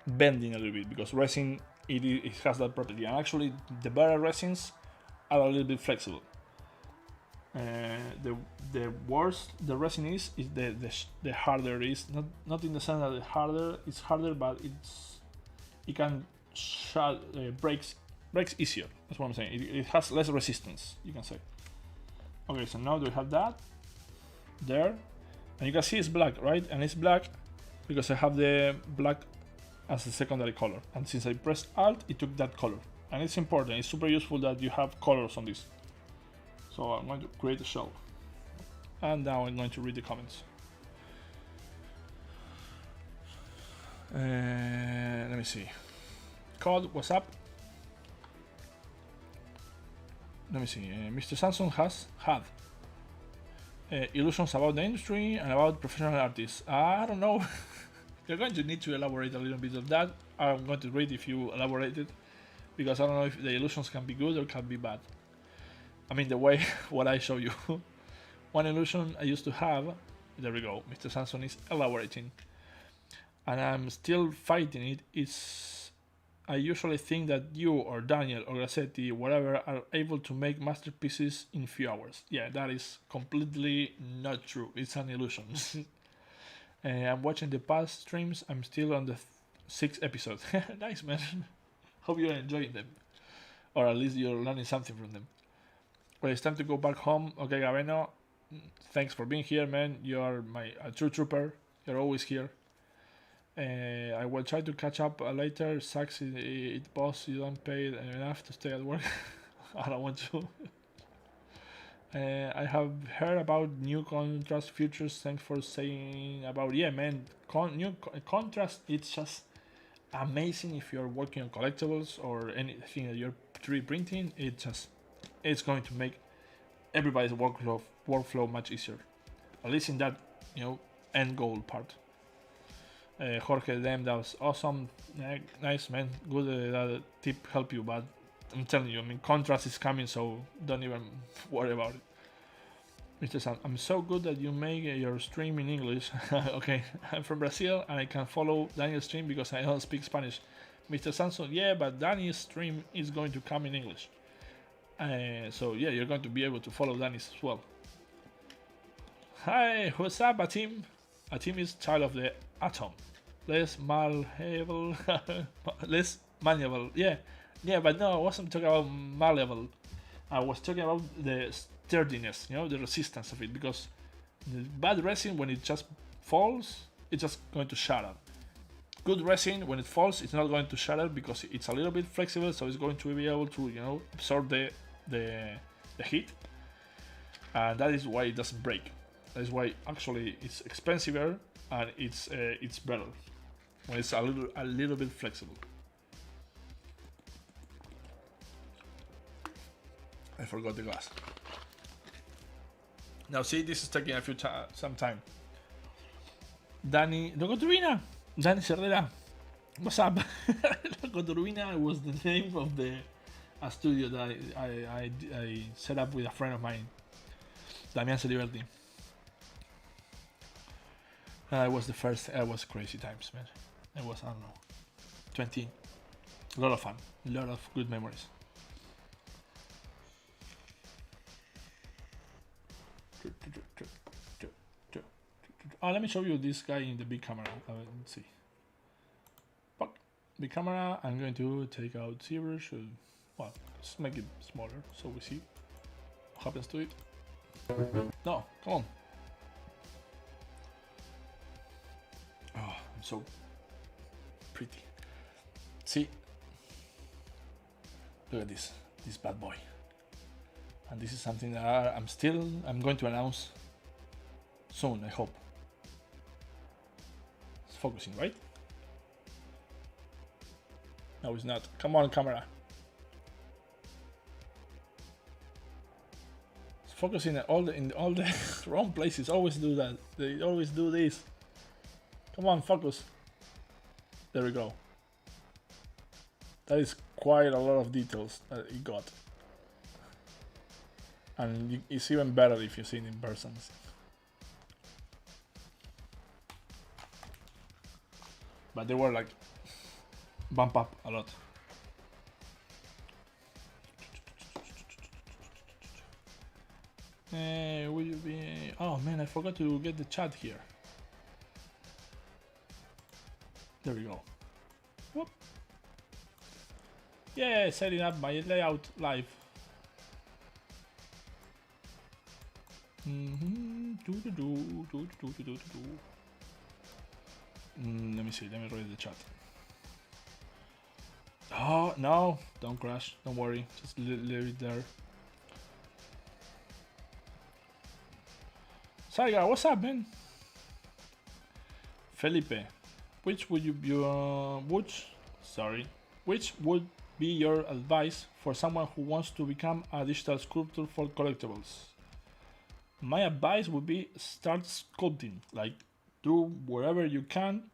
bending a little bit, because resin, it has that property. And actually, the better resins are a little bit flexible. The worse the resin is the harder it is. Not in the sense that it's harder, but it can breaks easier. That's what I'm saying. It has less resistance, you can say. Okay, so now we have that there, and you can see it's black, right? And it's black because I have the black as the secondary color, and since I pressed Alt, it took that color. And it's important, it's super useful that you have colors on this. So I'm going to create a shell, and now I'm going to read the comments. Let me see. Code, what's up? Let me see. Mr. Samson has had illusions about the industry and about professional artists. I don't know. You're going to need to elaborate a little bit of that. I'm going to read if you elaborate it, because I don't know if the illusions can be good or can be bad. I mean, the way what I show you. One illusion I used to have, there we go, Mr. Samson is elaborating, and I'm still fighting it. I usually think that you or Daniel or Grassetti, whatever, are able to make masterpieces in few hours. Yeah, that is completely not true. It's an illusion. I'm watching the past streams. I'm still on the 6th episode. Nice, man. Hope you're enjoying them, or at least you're learning something from them. Well, it's time to go back home. Okay, Gaveno, thanks for being here, man. You're a true trooper. You're always here. I will try to catch up later. Sucks it, boss. You don't pay enough to stay at work. I don't want to. I have heard about new contrast features. Thanks for saying about. Yeah, man. New contrast. It's just amazing if you're working on collectibles or anything that you're 3D printing. It's going to make everybody's workflow much easier. At least in that, you know, end goal part. Jorge, damn, that was awesome. Nice, man. Good that tip help you, but I'm telling you, I mean, contrast is coming, so don't even worry about it. Mr. Sam, I'm so good that you make your stream in English. Okay, I'm from Brazil and I can follow Daniel's stream because I don't speak Spanish. Mr. Samson, yeah, but Danny's stream is going to come in English. So yeah, you're going to be able to follow Danny's as well. Hi, what's up, Atim? Atim is child of the atom. Less malleable. Less malleable. Yeah, but no, I wasn't talking about malleable. I was talking about the sturdiness, you know, the resistance of it, because the bad resin, when it just falls, it's just going to shatter. Good resin, when it falls, it's not going to shatter because it's a little bit flexible, so it's going to be able to, you know, absorb the heat, and that is why it doesn't break. That is why actually it's expensiver and it's better when it's a little bit flexible. I forgot the glass. Now see, this is taking some time. Danny Locoturbina! Danny Cerrera! What's up? Locoturbina was the name of the studio that I set up with a friend of mine, Damian Celiberti. It was the first, it was crazy times, man. It was, I don't know, 20. A lot of fun, a lot of good memories. Oh, let me show you this guy in the big camera. Let's see. Big camera. I'm going to take out Zbrush. Well, let's make it smaller so we see what happens to it. No, come on. Oh, I'm so pretty. See, Look at this bad boy. And this is something that I'm going to announce soon, I hope. It's focusing, right? No, it's not. Come on, camera. It's focusing in all the wrong places. Always do that. They always do this. Come on, focus. There we go. That is quite a lot of details that it got. And it's even better if you see it in person. But they were like bump up a lot. Will you be? Oh man, I forgot to get the chat here. There we go. Whoop. Yeah, setting up my layout live. Let me see, let me read the chat. Oh, no, don't crash, don't worry, just leave it there. Saiga, what's up, man? Felipe, which would be your advice for someone who wants to become a digital sculptor for collectibles? My advice would be start sculpting, like do wherever you can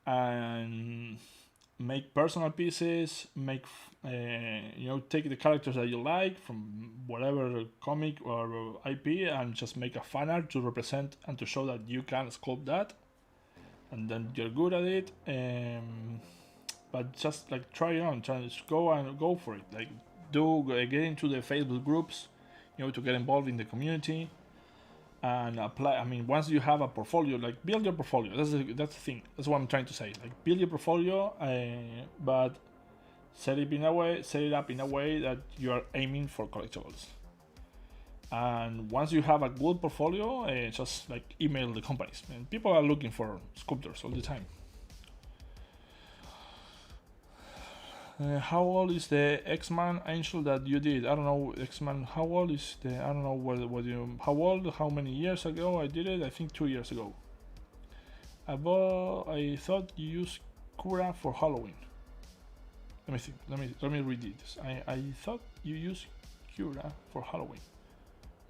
and make personal pieces, make take the characters that you like from whatever comic or IP and just make a fan art to represent and to show that you can sculpt that and then you're good at it. But just like try it on, try to go for it, like get into the Facebook groups, to get involved in the community and apply. I mean, once you have a portfolio, like build your portfolio. That's the thing. That's what I'm trying to say. Like build your portfolio, but set it up in a way that you are aiming for collectibles. And once you have a good portfolio, just like email the companies. And people are looking for sculptors all the time. How old is the X-Man Angel that you did? I don't know, X-Man. How old is the? I don't know what you. How old? How many years ago I did it? I think 2 years ago. I thought you used Cura for Halloween. Let me think. Let me read this. I thought you used Cura for Halloween.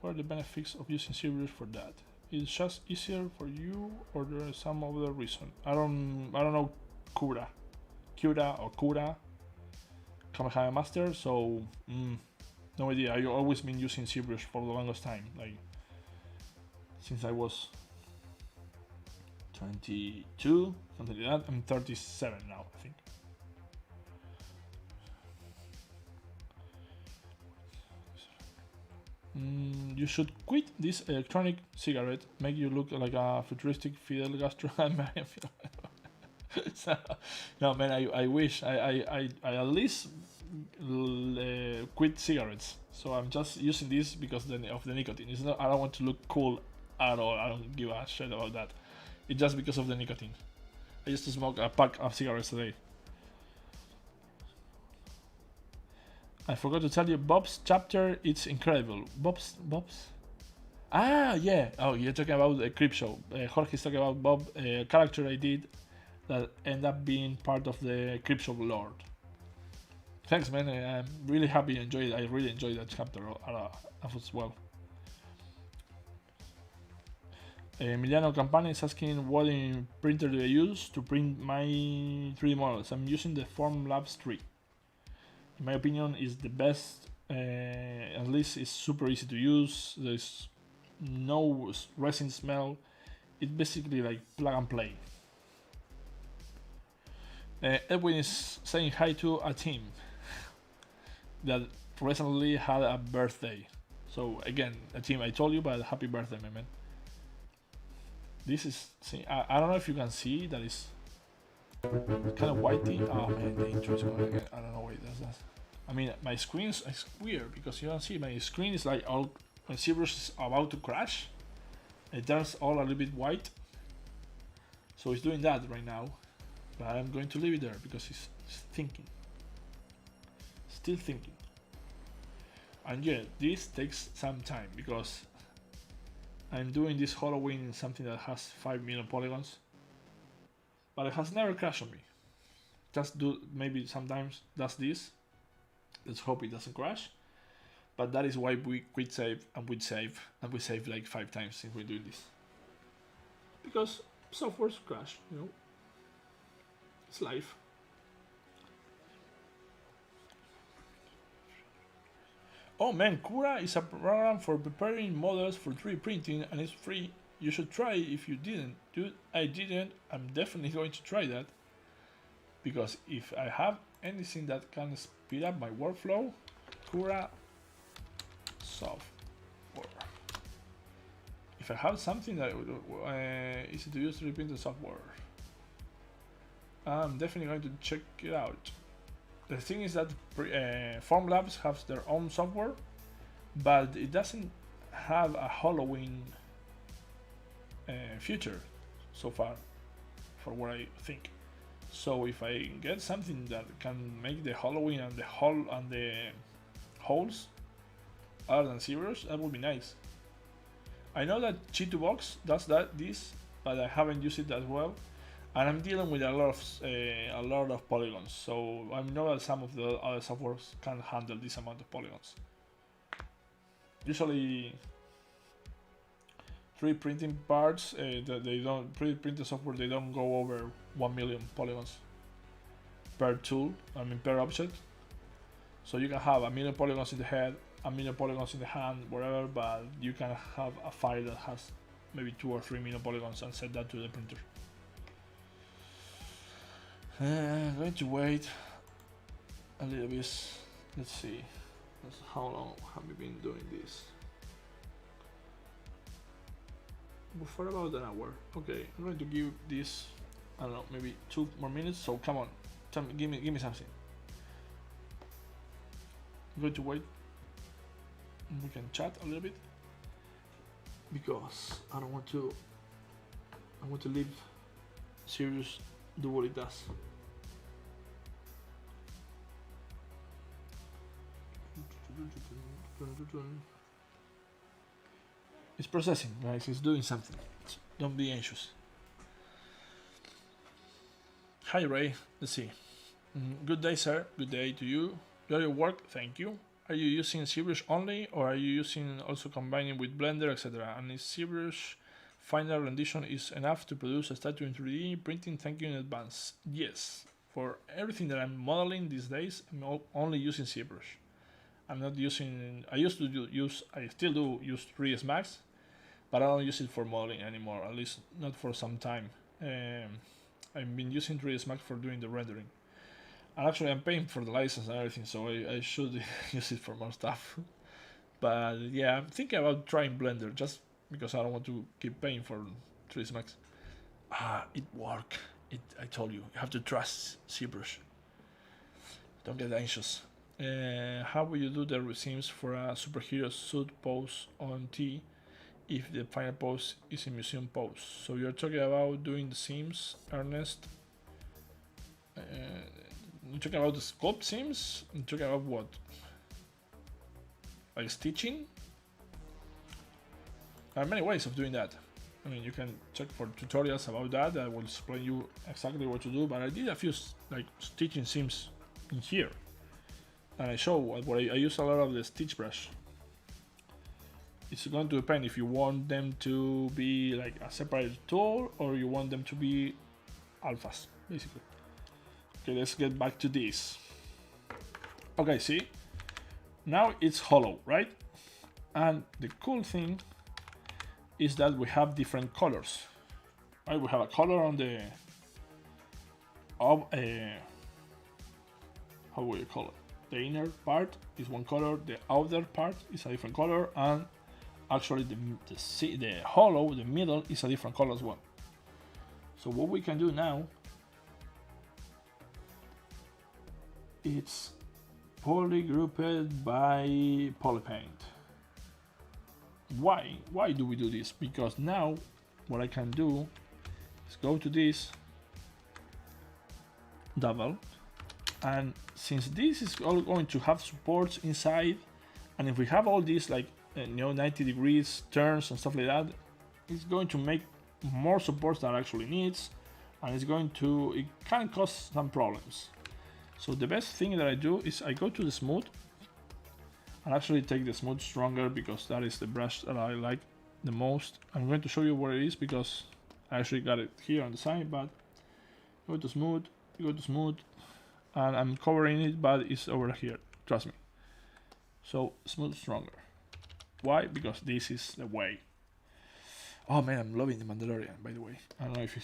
What are the benefits of using Zbrush for that? Is it just easier for you, or there is some other reason? I don't know Cura or Cura. Decimation Master, so no idea. I've always been using Zbrush for the longest time, like since I was 22, something like that. I'm 37 now, I think. You should quit this electronic cigarette. Make you look like a futuristic Fidel Castro. So, no man, I wish I at least quit cigarettes. So I'm just using this because of the nicotine. It's not. I don't want to look cool at all. I don't give a shit about that. It's just because of the nicotine. I used to smoke a pack of cigarettes a day. I forgot to tell you, Bob's chapter. It's incredible. Bob's. Ah, yeah. Oh, you're talking about the Creep Show. Jorge's talking about Bob, character I did that end up being part of the Creep Show Lord. Thanks, man. I'm really happy you enjoyed it. I really enjoyed that chapter as well. Emiliano Campana is asking what printer do I use to print my 3D models. I'm using the Formlabs 3. In my opinion, is the best. At least it's super easy to use. There's no resin smell. It's basically like plug and play. Edwin is saying hi to a team that recently had a birthday. So again, a team, I told you, but happy birthday, my man. This is, see, I don't know if you can see, that is kind of whitey. Oh man, the intro is going again. I don't know why it does that. I mean, my screen is weird because you don't see, my screen is like all, when Zbrush is about to crash, it turns all a little bit white. So it's doing that right now. But I'm going to leave it there because it's thinking. It's still thinking. And yeah, this takes some time because I'm doing this Halloween in something that has 5 million polygons, but it has never crashed on me. Just do, maybe sometimes does this. Let's hope it doesn't crash. But that is why we quit save and we save and we save like 5 times since we're doing this. Because softwares crash, you know. It's life. Oh man, Cura is a program for preparing models for 3D printing and it's free. You should try it if you didn't. Dude, I didn't. I'm definitely going to try that. Because if I have anything that can speed up my workflow, Cura software. If I have something that easy to use 3D printer software, I'm definitely going to check it out. The thing is that Formlabs has their own software, but it doesn't have a Halloween feature so far, for what I think. So if I get something that can make the Halloween and the holes other than Zbrush, that would be nice. I know that G2Box does this, but I haven't used it as well. And I'm dealing with a lot of polygons, so I know that some of the other softwares can handle this amount of polygons. Usually, 3D printing parts, 3D printing software, they don't go over 1 million polygons per tool. I mean per object. So you can have 1 million polygons in the head, 1 million polygons in the hand, whatever, but you can have a file that has maybe 2 or 3 million polygons and set that to the printer. I'm going to wait a little bit. Let's see. How long have we been doing this? For about an hour. Okay, I'm going to give this, I don't know, maybe 2 more minutes. So come on, give me something. I'm going to wait. We can chat a little bit because I want to leave Zbrush do what it does. It's processing, guys. It's doing something. Don't be anxious. Hi Ray. Let's see. Good day, sir. Good day to you. Enjoy your work. Thank you. Are you using Zbrush only, or are you using also combining with Blender, etc.? And is Zbrush final rendition is enough to produce a statue in 3D printing? Thank you in advance. Yes. For everything that I'm modeling these days, I'm only using Zbrush. I'm not using. I still do use 3ds Max, but I don't use it for modeling anymore. At least not for some time. I've been using 3ds Max for doing the rendering. And actually, I'm paying for the license and everything, so I should use it for more stuff. But yeah, I'm thinking about trying Blender just because I don't want to keep paying for 3ds Max. It worked. I told you, you have to trust Zbrush. Don't get anxious. How will you do the seams for a superhero suit pose on T if the final pose is a museum pose? So you're talking about doing the seams, Ernest? You're talking about the sculpt seams? You're talking about what? Like stitching? There are many ways of doing that. I mean, you can check for tutorials about that. I will explain you exactly what to do, but I did a few like stitching seams in here. And I show what I use a lot of the stitch brush. It's going to depend if you want them to be like a separate tool or you want them to be alphas, basically. Okay, let's get back to this. Okay, see? Now it's hollow, right? And the cool thing is that we have different colors. Right? We have a color on the how will you call it? The inner part is one color, the outer part is a different color, and actually the hollow, the middle, is a different color as well. So what we can do now, it's polygrouped by polypaint. Why do we do this? Because now what I can do is go to this double And since this is all going to have supports inside, and if we have all these like 90 degrees turns and stuff like that, it's going to make more supports than it actually needs, and it can cause some problems. So the best thing that I do is I go to the smooth and actually take the smooth stronger, because that is the brush that I like the most. I'm going to show you where it is because I actually got it here on the side, but go to smooth, and I'm covering it, but it's over here, trust me. So smooth stronger. Why? Because this is the way. Oh man, I'm loving the Mandalorian, by the way. I don't know if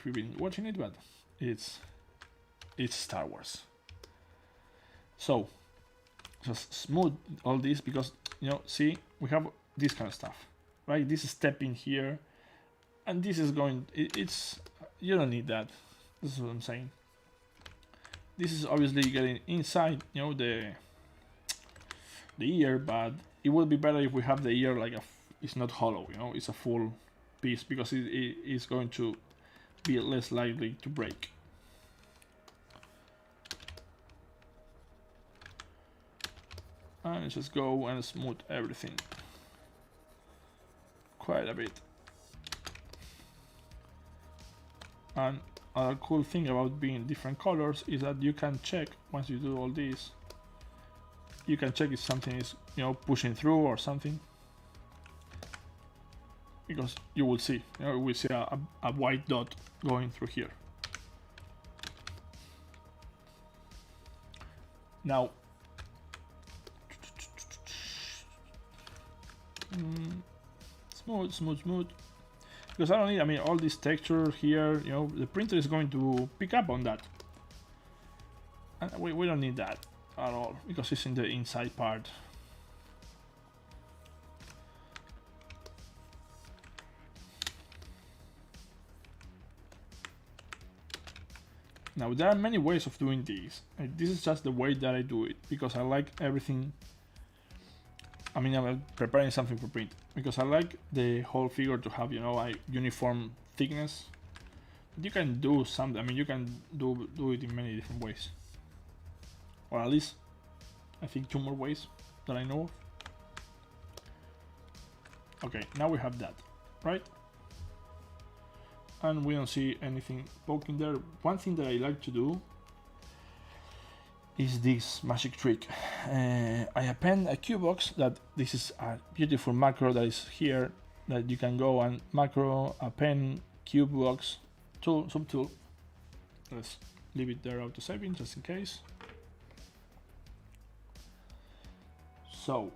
you've been watching it, but it's Star Wars. So just smooth all this, because see, we have this kind of stuff, right? This is stepping here, and this is going. It's you don't need that. This is what I'm saying. This is obviously getting inside, the ear, but it would be better if we have the ear like it's not hollow, it's a full piece, because it is going to be less likely to break. And let's just go and smooth everything quite a bit. And a cool thing about being different colors is that you can check, once you do all this, you can check if something is pushing through or something, because you will see a white dot going through here. Now smooth, because I don't need, all this texture here, the printer is going to pick up on that, and we don't need that at all, because it's in the inside part. Now there are many ways of doing this. This is just the way that I do it, because I like everything. I'm preparing something for print, because I like the whole figure to have, a uniform thickness. But you can do something, you can do it in many different ways. Or at least, I think 2 more ways that I know of. Okay, now we have that, right? And we don't see anything poking there. One thing that I like to do is this magic trick. I append a cue box. This is a beautiful macro that is here, that you can go and macro append cube box tool, subtool. Let's leave it there auto saving just in case. So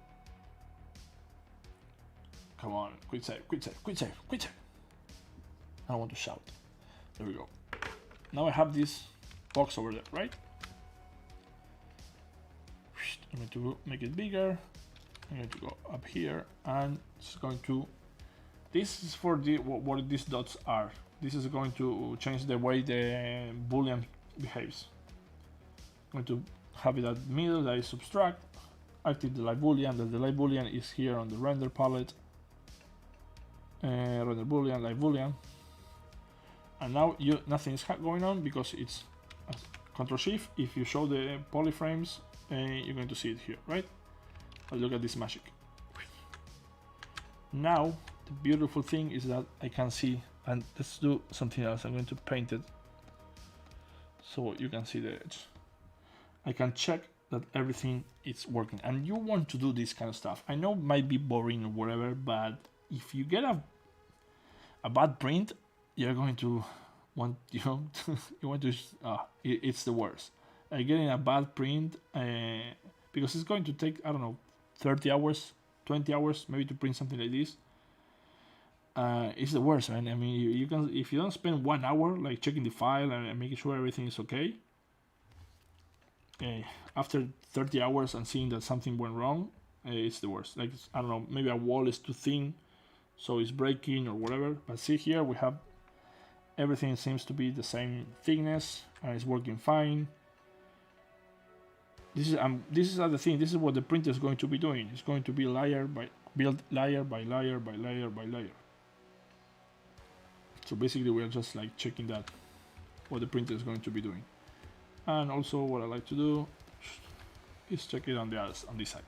come on, quit save. I don't want to shout. There we go. Now I have this box over there, right? I'm going to make it bigger. I'm going to go up here, and it's going to. This is for what these dots are. This is going to change the way the boolean behaves. I'm going to have it at middle, that is subtract. Active the live boolean. The live boolean is here on the render palette. Render boolean, live boolean. And now nothing is going on, because it's Control Shift. If you show the polyframes, you're going to see it here, right? But look at this magic. Now the beautiful thing is that I can see, and let's do something else. I'm going to paint it so you can see the edge. I can check that everything is working, and you want to do this kind of stuff. I know it might be boring or whatever, but if you get a bad print, you're going to want, you want to, it's the worst. Getting a bad print, because it's going to take, I don't know, 30 hours, 20 hours maybe to print something like this. It's the worst, man. You can, if you don't spend 1 hour like checking the file and making sure everything is okay, after 30 hours and seeing that something went wrong, it's the worst. Like, I don't know, maybe a wall is too thin, so it's breaking or whatever. But see here, we have everything seems to be the same thickness, and it's working fine. This is the thing. This is what the printer is going to be doing. It's going to be build layer by layer by layer by layer. So basically, we are just like checking that what the printer is going to be doing. And also what I like to do is check it on this side,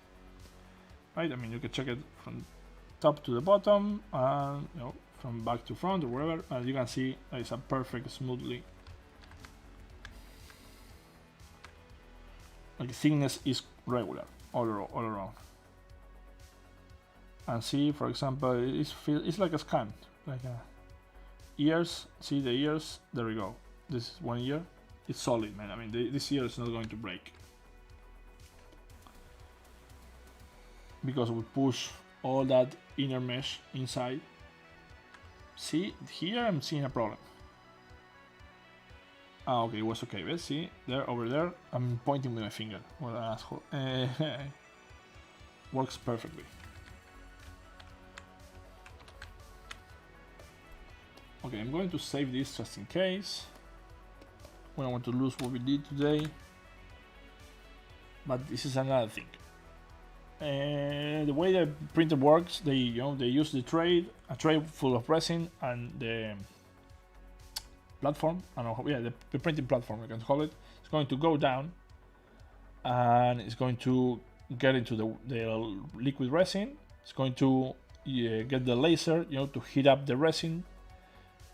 right? I mean, you can check it from top to the bottom, and you know, from back to front or wherever. As you can see, it's a perfect smoothly. Like thickness is regular all around. And see, for example, it's like a scan, like a ears. See the ears? There we go. This is one ear. It's solid, man. I mean, this ear is not going to break because we push all that inner mesh inside. See, here I'm seeing a problem. Ah, okay, it was okay. Let's see, there, over there, I'm pointing with my finger. What an asshole. Works perfectly. Okay, I'm going to save this just in case. We don't want to lose what we did today. But this is another thing. The way the printer works, they use a tray full of resin, and the platform, I don't know, yeah, the printing platform, I can call it. It's going to go down, and it's going to get into the liquid resin. It's going to get the laser, to heat up the resin,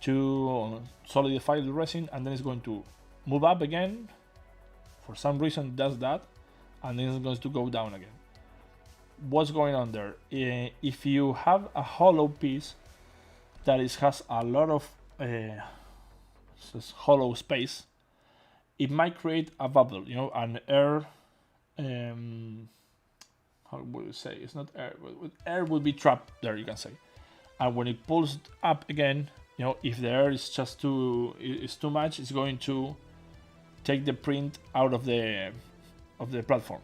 to solidify the resin, and then it's going to move up again. For some reason it does that, and then it's going to go down again. What's going on there? If you have a hollow piece that has a lot of hollow space, it might create a bubble, an air. How would you say? It's not air, but air will be trapped there, you can say. And when it pulls up again, if the air is just too much, it's going to take the print out of the platform.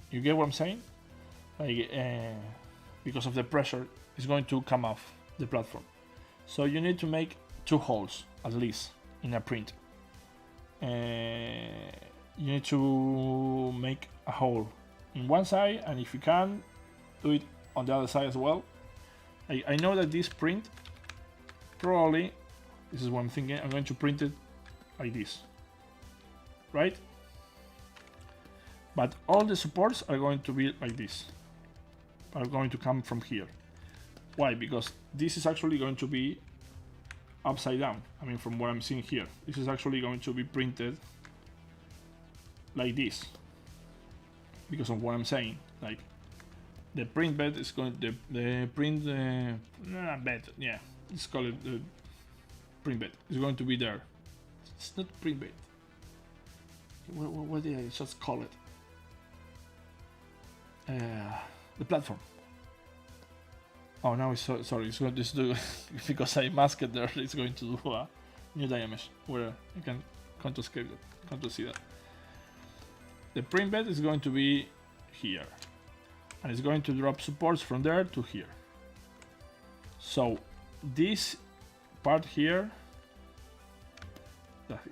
You get what I'm saying? Like, because of the pressure, it's going to come off the platform. So you need to make 2 holes at least in a print. You need to make a hole in one side, and if you can, do it on the other side as well. I know that this print, probably, this is what I'm thinking, I'm going to print it like this, right? But all the supports are going to be like this, are going to come from here. Why? Because this is actually going to be upside down. I mean, from what I'm seeing here, this is actually going to be printed like this, because of what I'm saying. Like, the print bed is going to the print bed, yeah, let's call it the print bed. It's going to be there. It's not print bed. What did I just call it? The platform. Oh, now it's sorry. It's going to do because I masked it there. It's going to do a new diamesh where you can control script it, control see that. The print bed is going to be here, and it's going to drop supports from there to here. So this part here,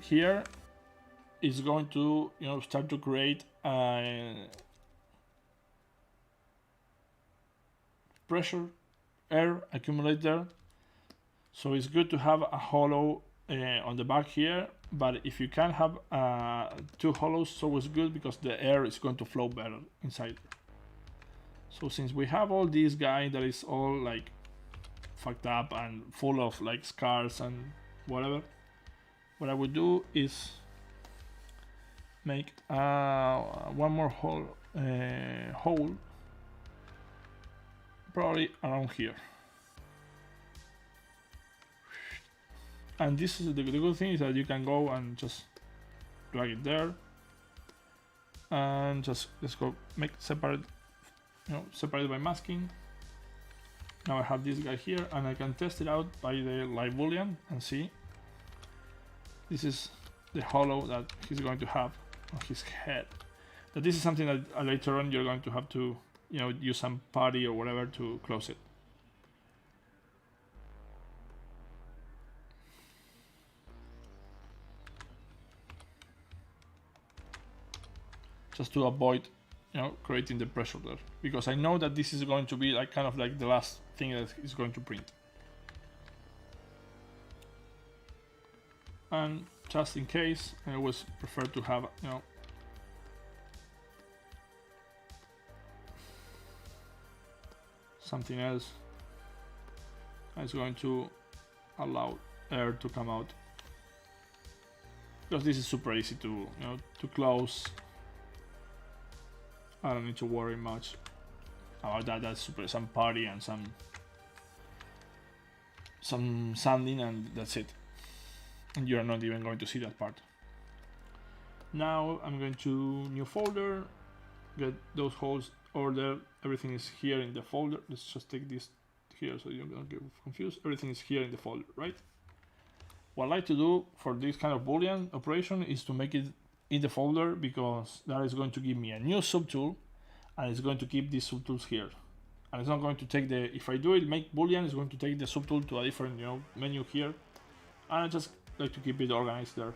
here is going to start to create a pressure air accumulate there. So it's good to have a hollow on the back here, but if you can have 2 hollows, so it's good because the air is going to flow better inside. So since we have all this guy that is all like fucked up and full of like scars and whatever, what I would do is make one more hole probably around here. And this is the good thing is that you can go and just drag it there, and just let's go make separate, separated by masking. Now I have this guy here, and I can test it out by the live boolean and see. This is the hollow that he's going to have on his head. But this is something that later on you're going to have to use some putty or whatever to close it. Just to avoid creating the pressure there, because I know that this is going to be like kind of like the last thing that is going to print. And just in case. I always prefer to have, you know, something else that's going to allow air to come out, because this is super easy to, you know, to close. I don't need to worry much about that. That's super, some party and some sanding, and that's it. And you're not even going to see that part. Now I'm going to new folder, get those holes ordered. Everything is here in the folder. Let's just take this here so you don't get confused. Everything is here in the folder, right? What I like to do for this kind of Boolean operation is to make it in the folder, because that is going to give me a new subtool, and it's going to keep these subtools here. And it's not going to take the, if I do it make Boolean, it's going to take the subtool to a different, you know, menu here. And I just like to keep it organized there.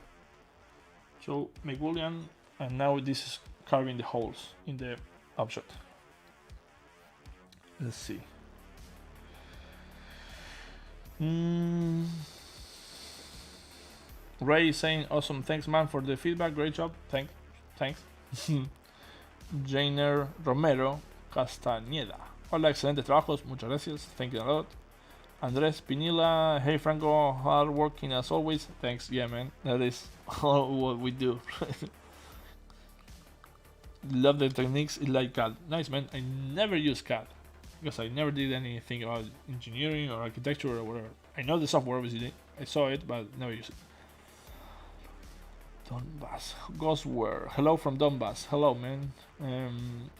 So make Boolean, and now this is carving the holes in the object. Let's see. Ray is saying, awesome, thanks man for the feedback, great job, thanks. Jainer Romero Castañeda, hola, excelentes trabajos, muchas gracias, thank you a lot. Andrés Pinilla, hey Franco, hard working as always, thanks, yeah man, that is all what we do. Love the techniques, it's like CAD. Nice man, I never use CAD, because I never did anything about engineering or architecture or whatever. I know the software obviously, I saw it, but never use it. Donbass, Ghostware, hello from Donbass, hello man.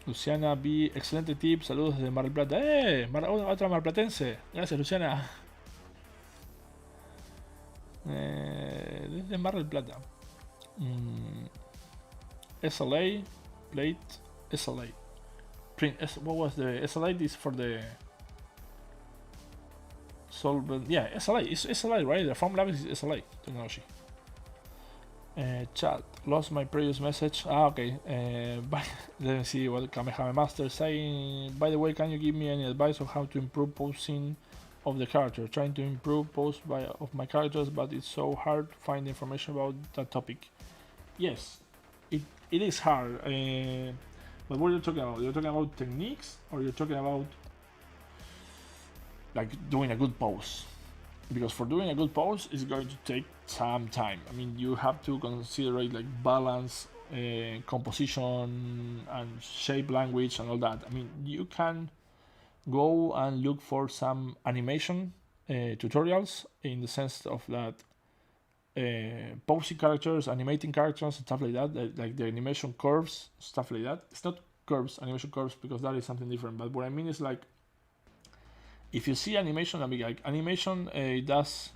Luciana B, excelente tip, saludos desde Mar del Plata. Otra marplatense, gracias Luciana. Desde Mar del Plata. SLA, plate, SLA. Print, what was the SLA? This for the solvent, yeah, SLA, it's SLA, right? The Formlabs is SLA technology. Chat, lost my previous message. Okay. Let me see what Kamehameha Master is saying. By the way, can you give me any advice on how to improve posing of the character? Trying to improve post of my characters, but it's so hard to find information about that topic. Yes, it is hard. But what are you talking about? You're talking about techniques, or you're talking about like doing a good pose? Because for doing a good pose, it's going to take some time. I mean, you have to consider like balance, composition, and shape language and all that. I mean, you can go and look for some animation tutorials, in the sense of that posing characters, animating characters, and stuff like that, like the animation curves, stuff like that. It's not curves, animation curves, because that is something different. But what I mean is like, if you see animation, I mean, like animation does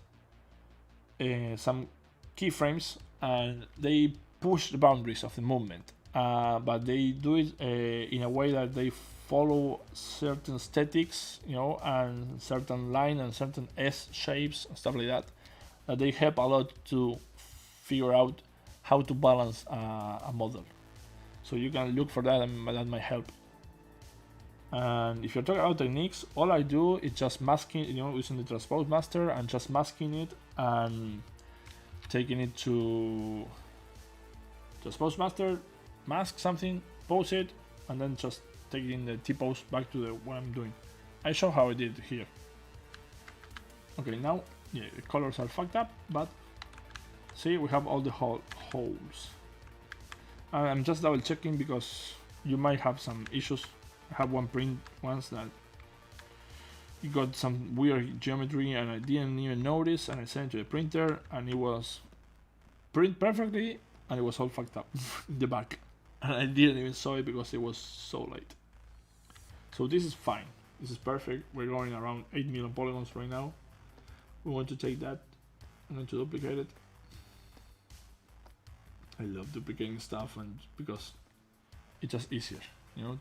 some keyframes, and they push the boundaries of the movement, but they do it in a way that they follow certain aesthetics, you know, and certain line and certain S shapes and stuff like that. They help a lot to figure out how to balance a model. So you can look for that, and that might help. And if you're talking about techniques, all I do is just masking, you know, using the Transpose Master and just masking it and taking it to Transpose Master, mask something, pose it, and then just taking the T-pose back to what I'm doing. I show how I did it here. Okay, now, yeah, the colors are fucked up, but see, we have all the holes. I'm just double checking because you might have some issues. I have one print once that it got some weird geometry and I didn't even notice, and I sent it to the printer and it was print perfectly and it was all fucked up in the back, and I didn't even saw it because it was so late. So this is fine, this is perfect. We're going around 8 million polygons right now. We want to take that, I'm going to duplicate it. I love duplicating stuff, and because it's just easier, you know.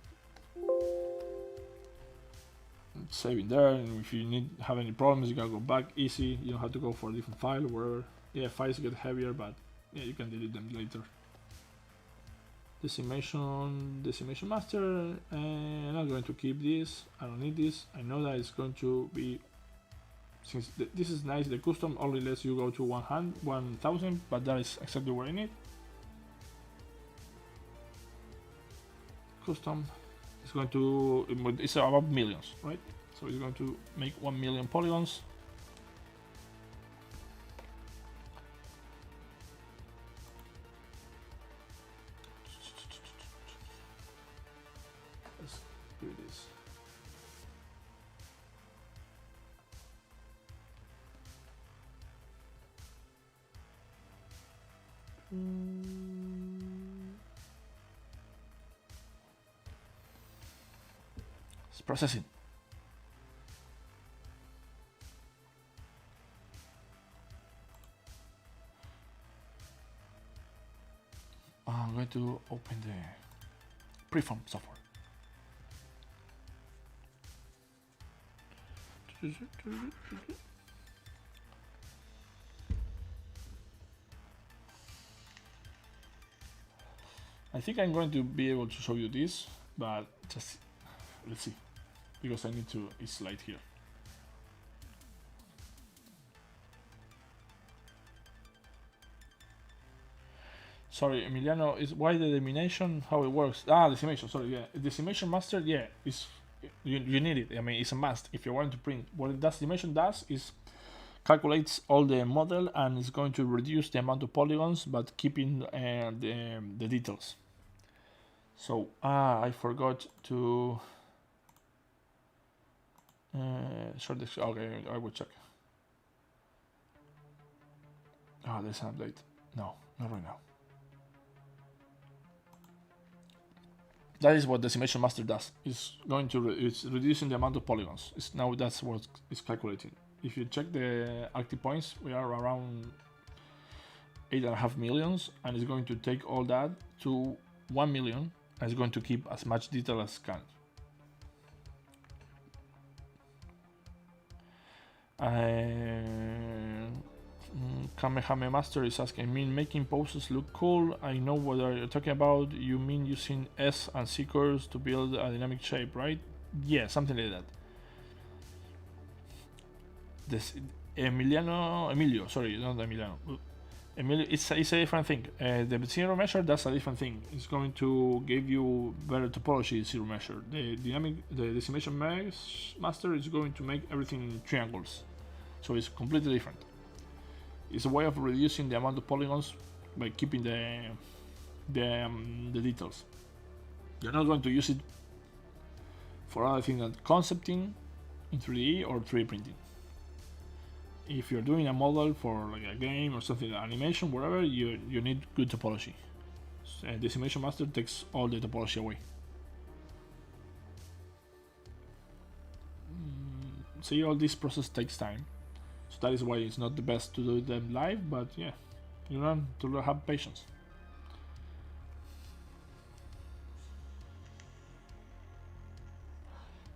Saving there, and if you have any problems, you can go back easy. You don't have to go for a different file or wherever. Yeah, files get heavier, but yeah, you can delete them later. Decimation Master. I'm not going to keep this. I don't need this. I know that it's going to be since this is nice, the custom only lets you go to 1000, but that is exactly what I need. Custom is going to, it's about millions, right? So it's going to make 1 million polygons. Let's do this. It's processing. I'm going to open the preform software. I think I'm going to be able to show you this, but just let's see, because I need to, it's light here. Sorry, Emiliano, is why the decimation, how it works? Ah, decimation, sorry, yeah. Decimation Master, yeah, is you need it. I mean, it's a must if you want to print. What Decimation does is calculates all the model and is going to reduce the amount of polygons, but keeping the details. So, I forgot to show this. Okay, I will check. Oh, there's an update. No, not right now. That is what Decimation Master does. It's going to it's reducing the amount of polygons. It's now that's what it's calculating. If you check the active points, we are around 8.5 millions, and it's going to take all that to 1 million, and it's going to keep as much detail as can. Kamehame Master is asking, I mean making poses look cool. I know what you're talking about. You mean using S and C curves to build a dynamic shape, right? Yeah, something like that. This Emilio, sorry, not Emiliano. Emilio, it's a different thing. The zero measure, that's a different thing. It's going to give you better topology zero measure. The Decimation Master is going to make everything in triangles, so it's completely different. It's a way of reducing the amount of polygons by keeping the details. You're not going to use it for other things than concepting in 3D or 3D printing. If you're doing a model for like a game or something, animation, whatever, you need good topology. Decimation Master takes all the topology away. See, all this process takes time. So that is why it's not the best to do them live, but yeah, you learn to have patience.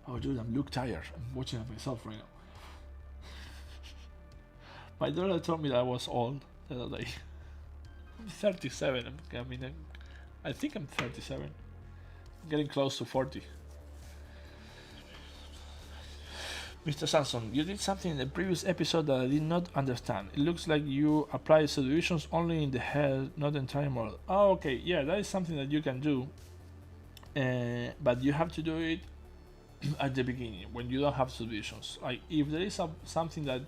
Oh dude, I'm look tired. I'm watching it myself right now. My daughter told me that I was old the other day. I'm 37. I think I'm 37. I'm getting close to 40. Mr. Sanson, you did something in the previous episode that I did not understand. It looks like you apply subdivisions only in the head, not the entire model. Oh, okay, yeah, that is something that you can do. But you have to do it at the beginning, when you don't have subdivisions. Like, if there is something that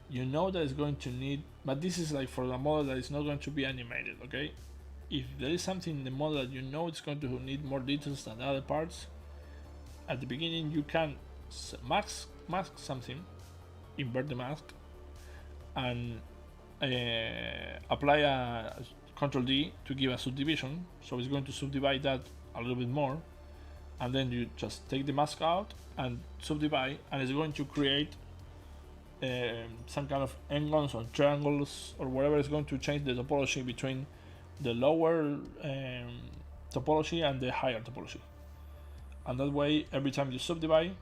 you know that is going to need, but this is like for the model that is not going to be animated, okay? If there is something in the model that you know it's going to need more details than other parts, at the beginning you can mask something, invert the mask, and apply a Ctrl D to give a subdivision. So it's going to subdivide that a little bit more, and then you just take the mask out and subdivide, and it's going to create some kind of n-gons or triangles or whatever is going to change the topology between the lower topology and the higher topology. And that way, every time you subdivide,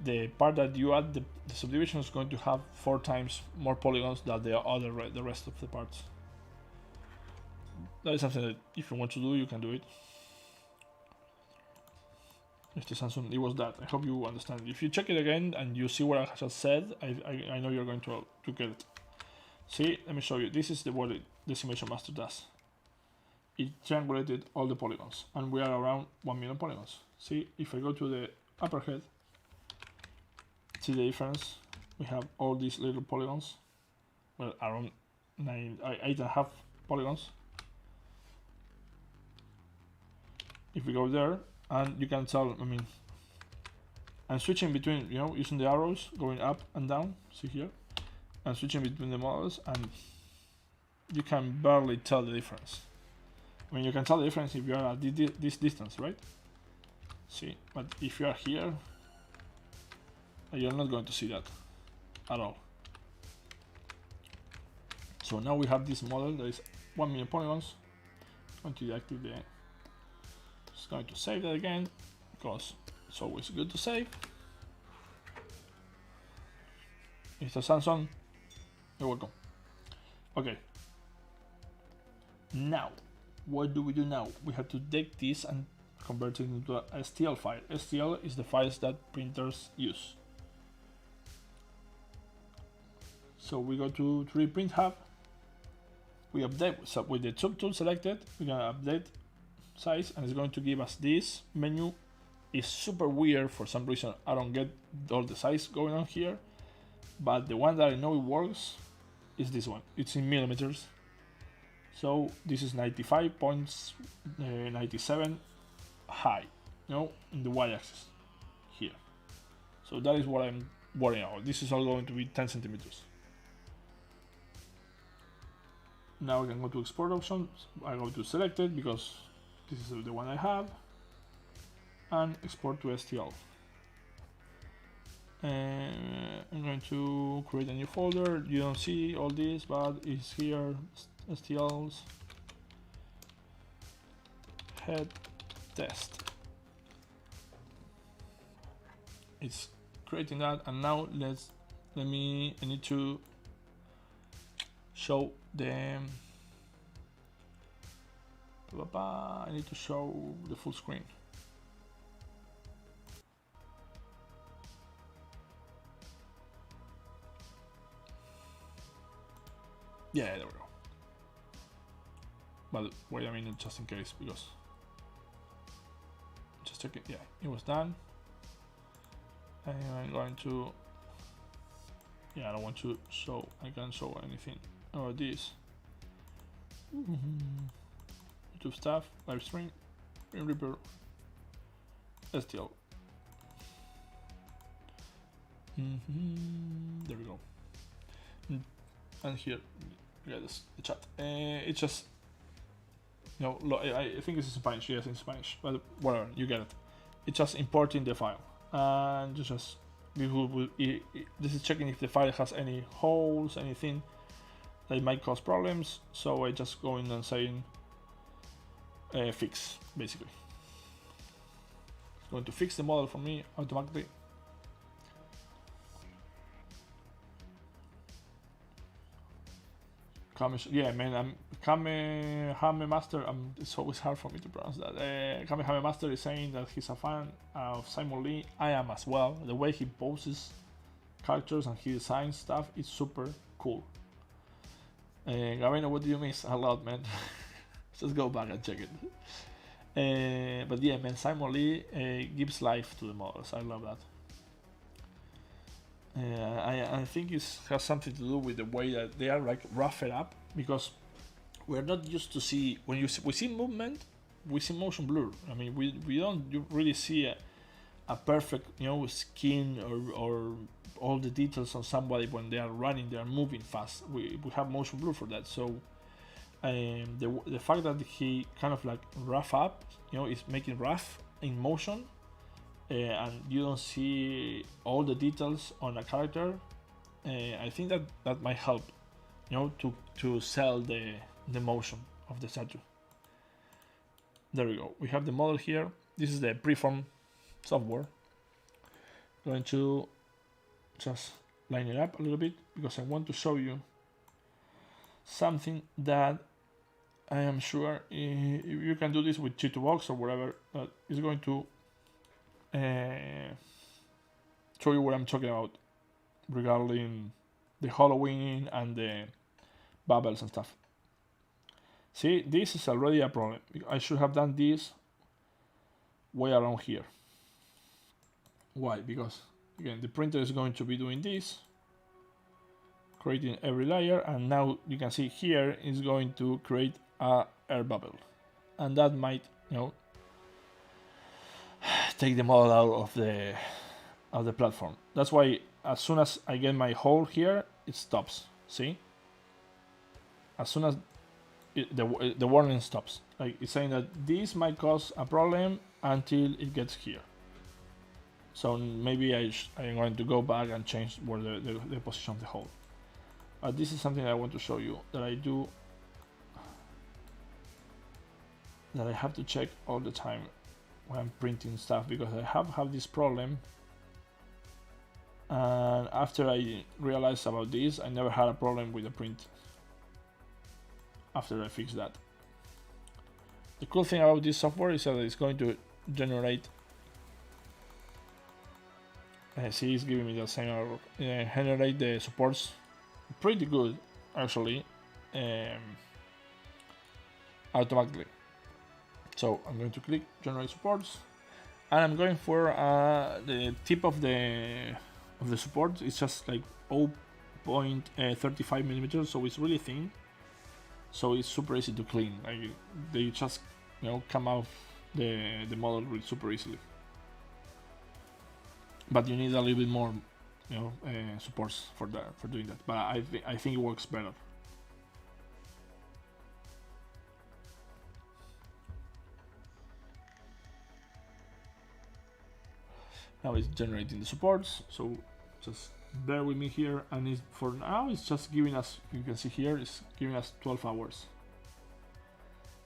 the part that you add the subdivision is going to have 4 times more polygons than the rest of the parts. That is something that if you want to do, you can do it. Mr. Samson, it was that. I hope you understand. If you check it again and you see what I just said, I know you're going to get it. See, let me show you. This is what the Decimation Master does. It triangulated all the polygons, and we are around 1 million polygons. See, if I go to the upper head, see the difference? We have all these little polygons, well, around 8.5 polygons. If we go there, and you can tell, I mean, I'm switching between, you know, using the arrows, going up and down, see here, and switching between the models, and you can barely tell the difference. I mean, you can tell the difference if you are at this distance, right? See, but if you are here, you're not going to see that at all. So now we have this model that is 1 million polygons. I'm going to deactivate the. Just going to save that again because it's always good to save. Mr. Samson, you're welcome. Okay. Now, what do we do now? We have to take this and convert it into a Stl file. Stl is the files that printers use. So we go to 3D Print Hub. We update, so with the subtool selected, we're gonna update size, and it's going to give us this menu. It's super weird for some reason. I don't get all the size going on here, but the one that I know it works is this one. It's in millimeters. So this is 95.97 high, you know, in the y-axis here. So that is what I'm worrying about. This is all going to be 10 centimeters. Now I can go to export options. I go to selected because this is the one I have, and export to STL. And I'm going to create a new folder. You don't see all this, but it's here. STLs head test. It's creating that, and now I need to show the. I need to show the full screen. Yeah, there we go. But wait a minute, just in case, because just checking. Yeah, it was done. And I'm going to. Yeah, I don't want to show. I can't show anything about this. YouTube stuff, live stream, Green Reaper, STL. There we go. And here, yeah, this the chat. It's just, you know, I think it's in Spanish. Yes, in Spanish, but whatever, you get it. It's just importing the file, and this is checking if the file has any holes, anything that might cause problems. So I just go in and saying fix, basically. It's going to fix the model for me automatically. Yeah, man, Kamehameha Master, it's always hard for me to pronounce that. Kamehameha Master is saying that he's a fan of Simon Lee. I am as well. The way he poses characters and he designs stuff is super cool. Gavino, what do you miss? A lot, man. Just go back and check it. But yeah, man, Simon Lee gives life to the models. I love that. I think it has something to do with the way that they are like roughed up, because we're not used to see when we see movement, we see motion blur. I mean, we don't really see a perfect, you know, skin or all the details on somebody when they are running, they are moving fast. We have motion blur for that. So the fact that he kind of like rough up, you know, is making rough in motion. And you don't see all the details on a character. I think that might help, you know, to sell the motion of the statue. There we go. We have the model here. This is the preform software. Going to just line it up a little bit because I want to show you something that I am sure you can do this with G2Box or whatever. It's going to show you what I'm talking about regarding the hollowing and the bubbles and stuff. See, this is already a problem. I should have done this way around here. Why? Because again, the printer is going to be doing this, creating every layer, and now you can see here is going to create a air bubble, and that might, take the model out of the platform. That's why as soon as I get my hole here, it stops. See? As soon as the warning stops, like it's saying that this might cause a problem until it gets here. So maybe I'm going to go back and change where the position of the hole. This is something I want to show you that I do, that I have to check all the time when I'm printing stuff, because I have this problem, and after I realized about this, I never had a problem with the print after I fixed that. The cool thing about this software is that it's going to generate, see, it's giving me the same error, generate the supports pretty good actually, automatically. So I'm going to click generate supports, and I'm going for the tip of the support. It's just like 0.35 millimeters, so it's really thin. So it's super easy to clean. Like they just come off the model super easily. But you need a little bit more supports for doing that. But I think it works better. Now it's generating the supports, so just bear with me here, and for now it's just giving us, you can see here, it's giving us 12 hours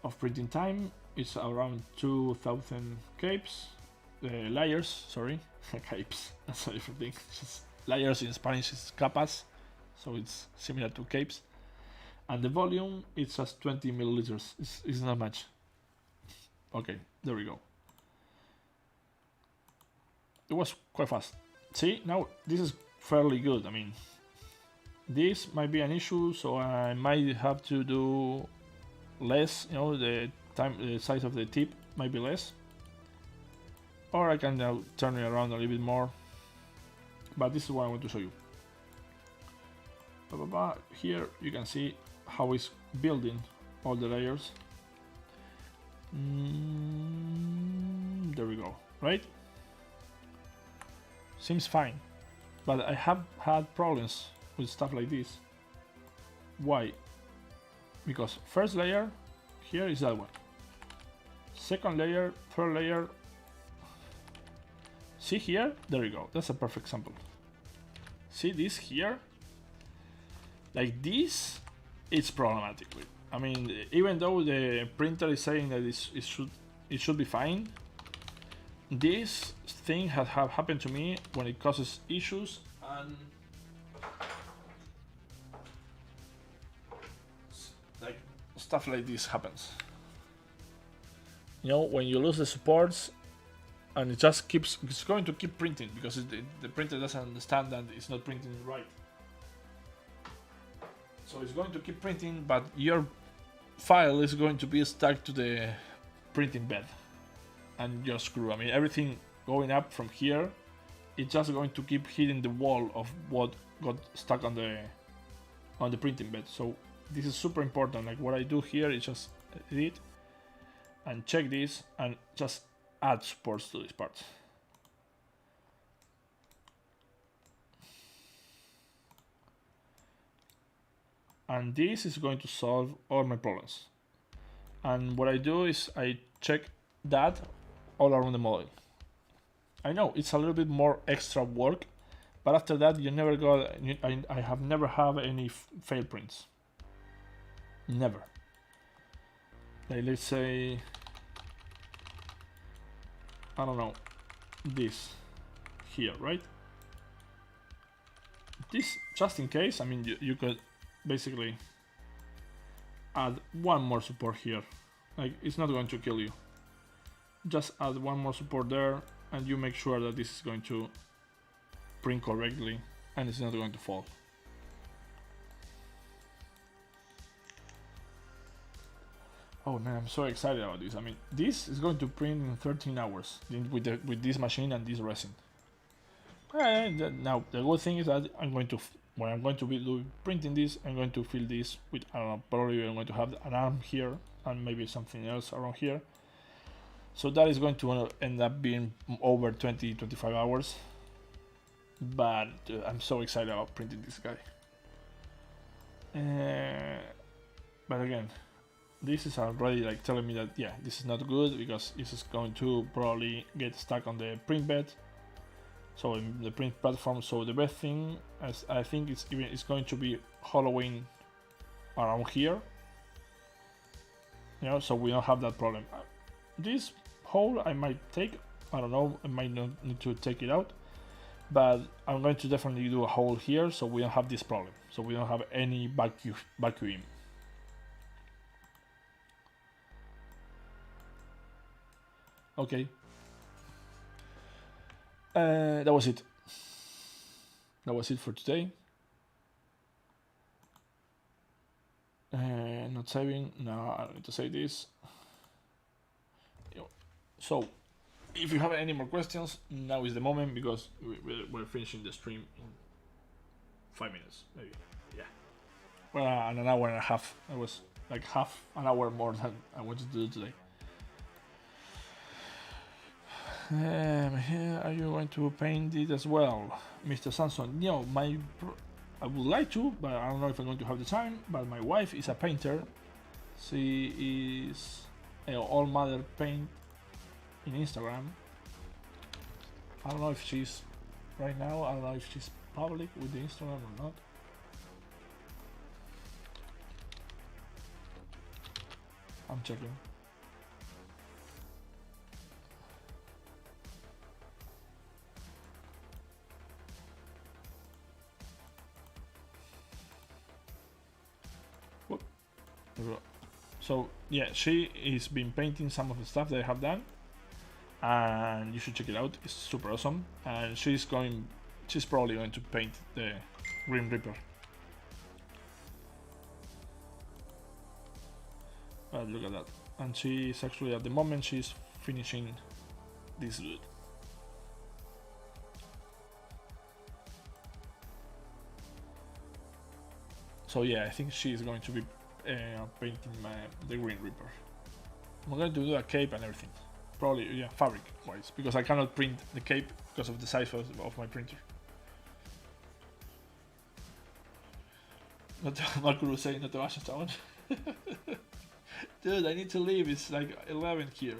of printing time. It's around 2000 capes, layers, sorry, capes, that's a different thing. Just layers in Spanish is capas, so it's similar to capes. And the volume, it's just 20 milliliters, it's not much. Okay, there we go. It was quite fast. See, now this is fairly good. I mean, this might be an issue, so I might have to do less, the size of the tip might be less, or I can now turn it around a little bit more, but this is what I want to show you. Here you can see how it's building all the layers. There we go, right? Seems fine, but I have had problems with stuff like this. Why? Because first layer here is that one, second layer, third layer. See here, there you go, that's a perfect example. See this here, like this, it's problematic. I mean, even though the printer is saying that it should be fine, this thing has happened to me when it causes issues, and like stuff like this happens. When you lose the supports, and it's going to keep printing because the printer doesn't understand that it's not printing right. So it's going to keep printing, but your file is going to be stuck to the printing bed, and you're screwed. I mean, everything going up from here, it's just going to keep hitting the wall of what got stuck on the printing bed. So this is super important. Like what I do here is just edit and check this and just add supports to this part. And this is going to solve all my problems. And what I do is I check that all around the model. I know it's a little bit more extra work, but after that you never go. I have never had any fail prints. Never. Like let's say, I don't know, this here, right? This just in case. I mean, you could basically add one more support here. Like it's not going to kill you. Just add one more support there, and you make sure that this is going to print correctly and it's not going to fall. Oh man, I'm so excited about this. I mean, this is going to print in 13 hours with this machine and this resin. Now the good thing is that when I'm going to be printing this, I'm going to fill this with, I don't know, probably I'm going to have an arm here and maybe something else around here. So that is going to end up being over 20-25 hours. But I'm so excited about printing this guy. But again, this is already like telling me that yeah, this is not good because this is going to probably get stuck on the print bed. So in the print platform, so the best thing, as I think it's going to be hollowing around here. You know, so we don't have that problem. This hole I might take, I don't know, I might not need to take it out, but I'm going to definitely do a hole here so we don't have this problem. So we don't have any vacuum. Okay. That was it. That was it for today. Not saving. No, I don't need to save this. So, if you have any more questions, now is the moment because we're finishing the stream in 5 minutes, maybe. Yeah. Well, an hour and a half. It was like half an hour more than I wanted to do today. Are you going to paint it as well, Mr. Samson? No, I would like to, but I don't know if I'm going to have the time. But my wife is a painter. She is All Mother Paint in Instagram. I don't know if she's right now. I don't know if she's public with the Instagram or not. I'm checking. So yeah, she has been painting some of the stuff that I have done, and you should check it out. It's super awesome. And she's probably going to paint the Grim Reaper. Look at that. And she's actually at the moment she's finishing this dude. So yeah, I think she's going to be painting the Green Reaper. I'm going to do a cape and everything. Probably, yeah, fabric wise, because I cannot print the cape because of the size of my printer. Not Makuru saying not to watch someone. Dude, I need to leave. It's like 11 here.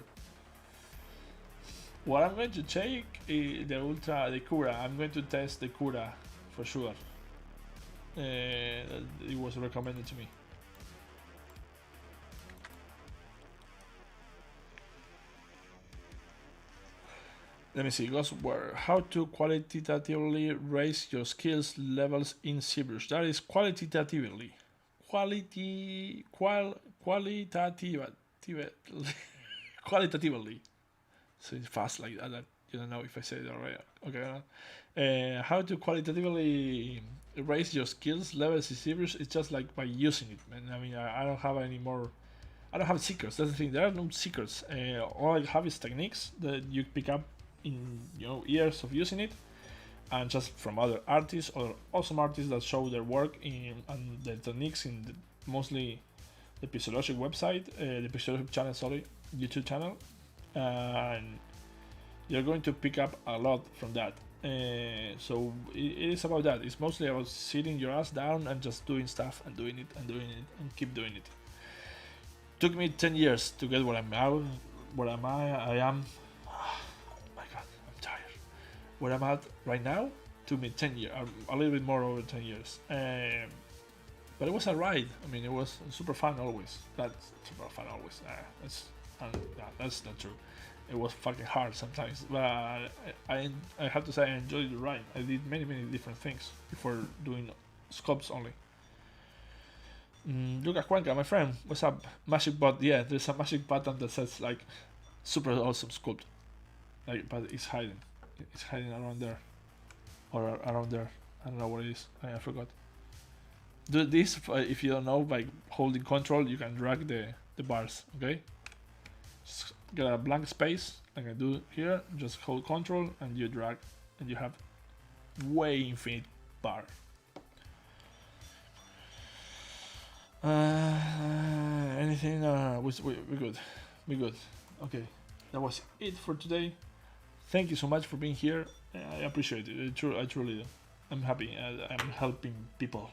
What I'm going to check is the Cura. I'm going to test the Cura for sure. It was recommended to me. Let me see, how to qualitatively raise your skills levels in Zbrush. That is qualitatively. Qualitatively. So it's fast like that. You don't know if I say it alright. Okay. How to qualitatively raise your skills levels in Zbrush? It's just like by using it, man. I mean, I don't have any more. I don't have secrets. That's the thing. There are no secrets. All I have is techniques that you pick up in years of using it, and just from other artists or awesome artists that show their work and their techniques in mostly the Pixologic website, the Pixologic channel, YouTube channel, and you're going to pick up a lot from that. So it is about that. It's mostly about sitting your ass down and just doing stuff and doing it and doing it and keep doing it. Took me 10 years to get where I'm at. Where am I am. Where I'm at right now took me 10 years, a little bit more over 10 years. But it was a ride. I mean, it was super fun always. That's super fun always. That's not true. It was fucking hard sometimes. But I have to say I enjoyed the ride. I did many different things before doing sculpts only. Look at Cuenca, my friend. What's up? Magic bot. Yeah, there's a magic button that says like super awesome sculpt. like, but it's hiding. It's hiding around there, or around there. I don't know what it is. I forgot. Do this if you don't know, by holding Control, you can drag the bars. Okay. Just get a blank space like I do here. Just hold Control and you drag, and you have way infinite bar. Anything? We good. We good. Okay, that was it for today. Thank you so much for being here. I appreciate it. I truly do. I'm happy. I'm helping people.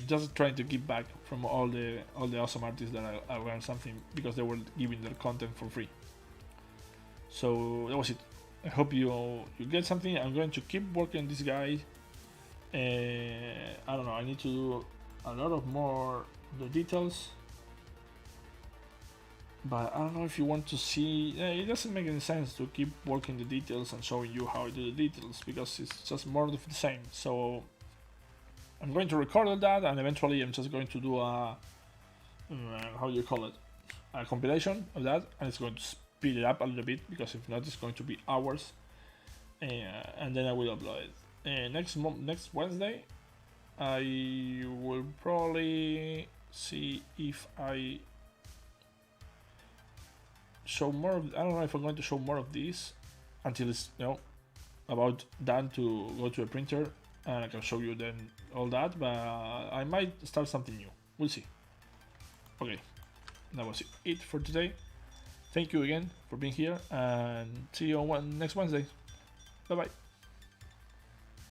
Just trying to give back from all the awesome artists that I learned something because they were giving their content for free. So that was it. I hope you get something. I'm going to keep working on this guy. I don't know. I need to do a lot of more the details, but I don't know if you want to see. It doesn't make any sense to keep working the details and showing you how I do the details because it's just more of the same. So I'm going to record all that, and eventually I'm just going to do a how do you call it, a compilation of that, and it's going to speed it up a little bit because if not, it's going to be hours, and then I will upload it. Next Wednesday, I will probably see if I show more of, I don't know if I'm going to show more of these until it's about done to go to a printer, and I can show you then all that, but I might start something new. We'll see. Okay, that was it for today. Thank you again for being here, and see you on next Wednesday. Bye bye.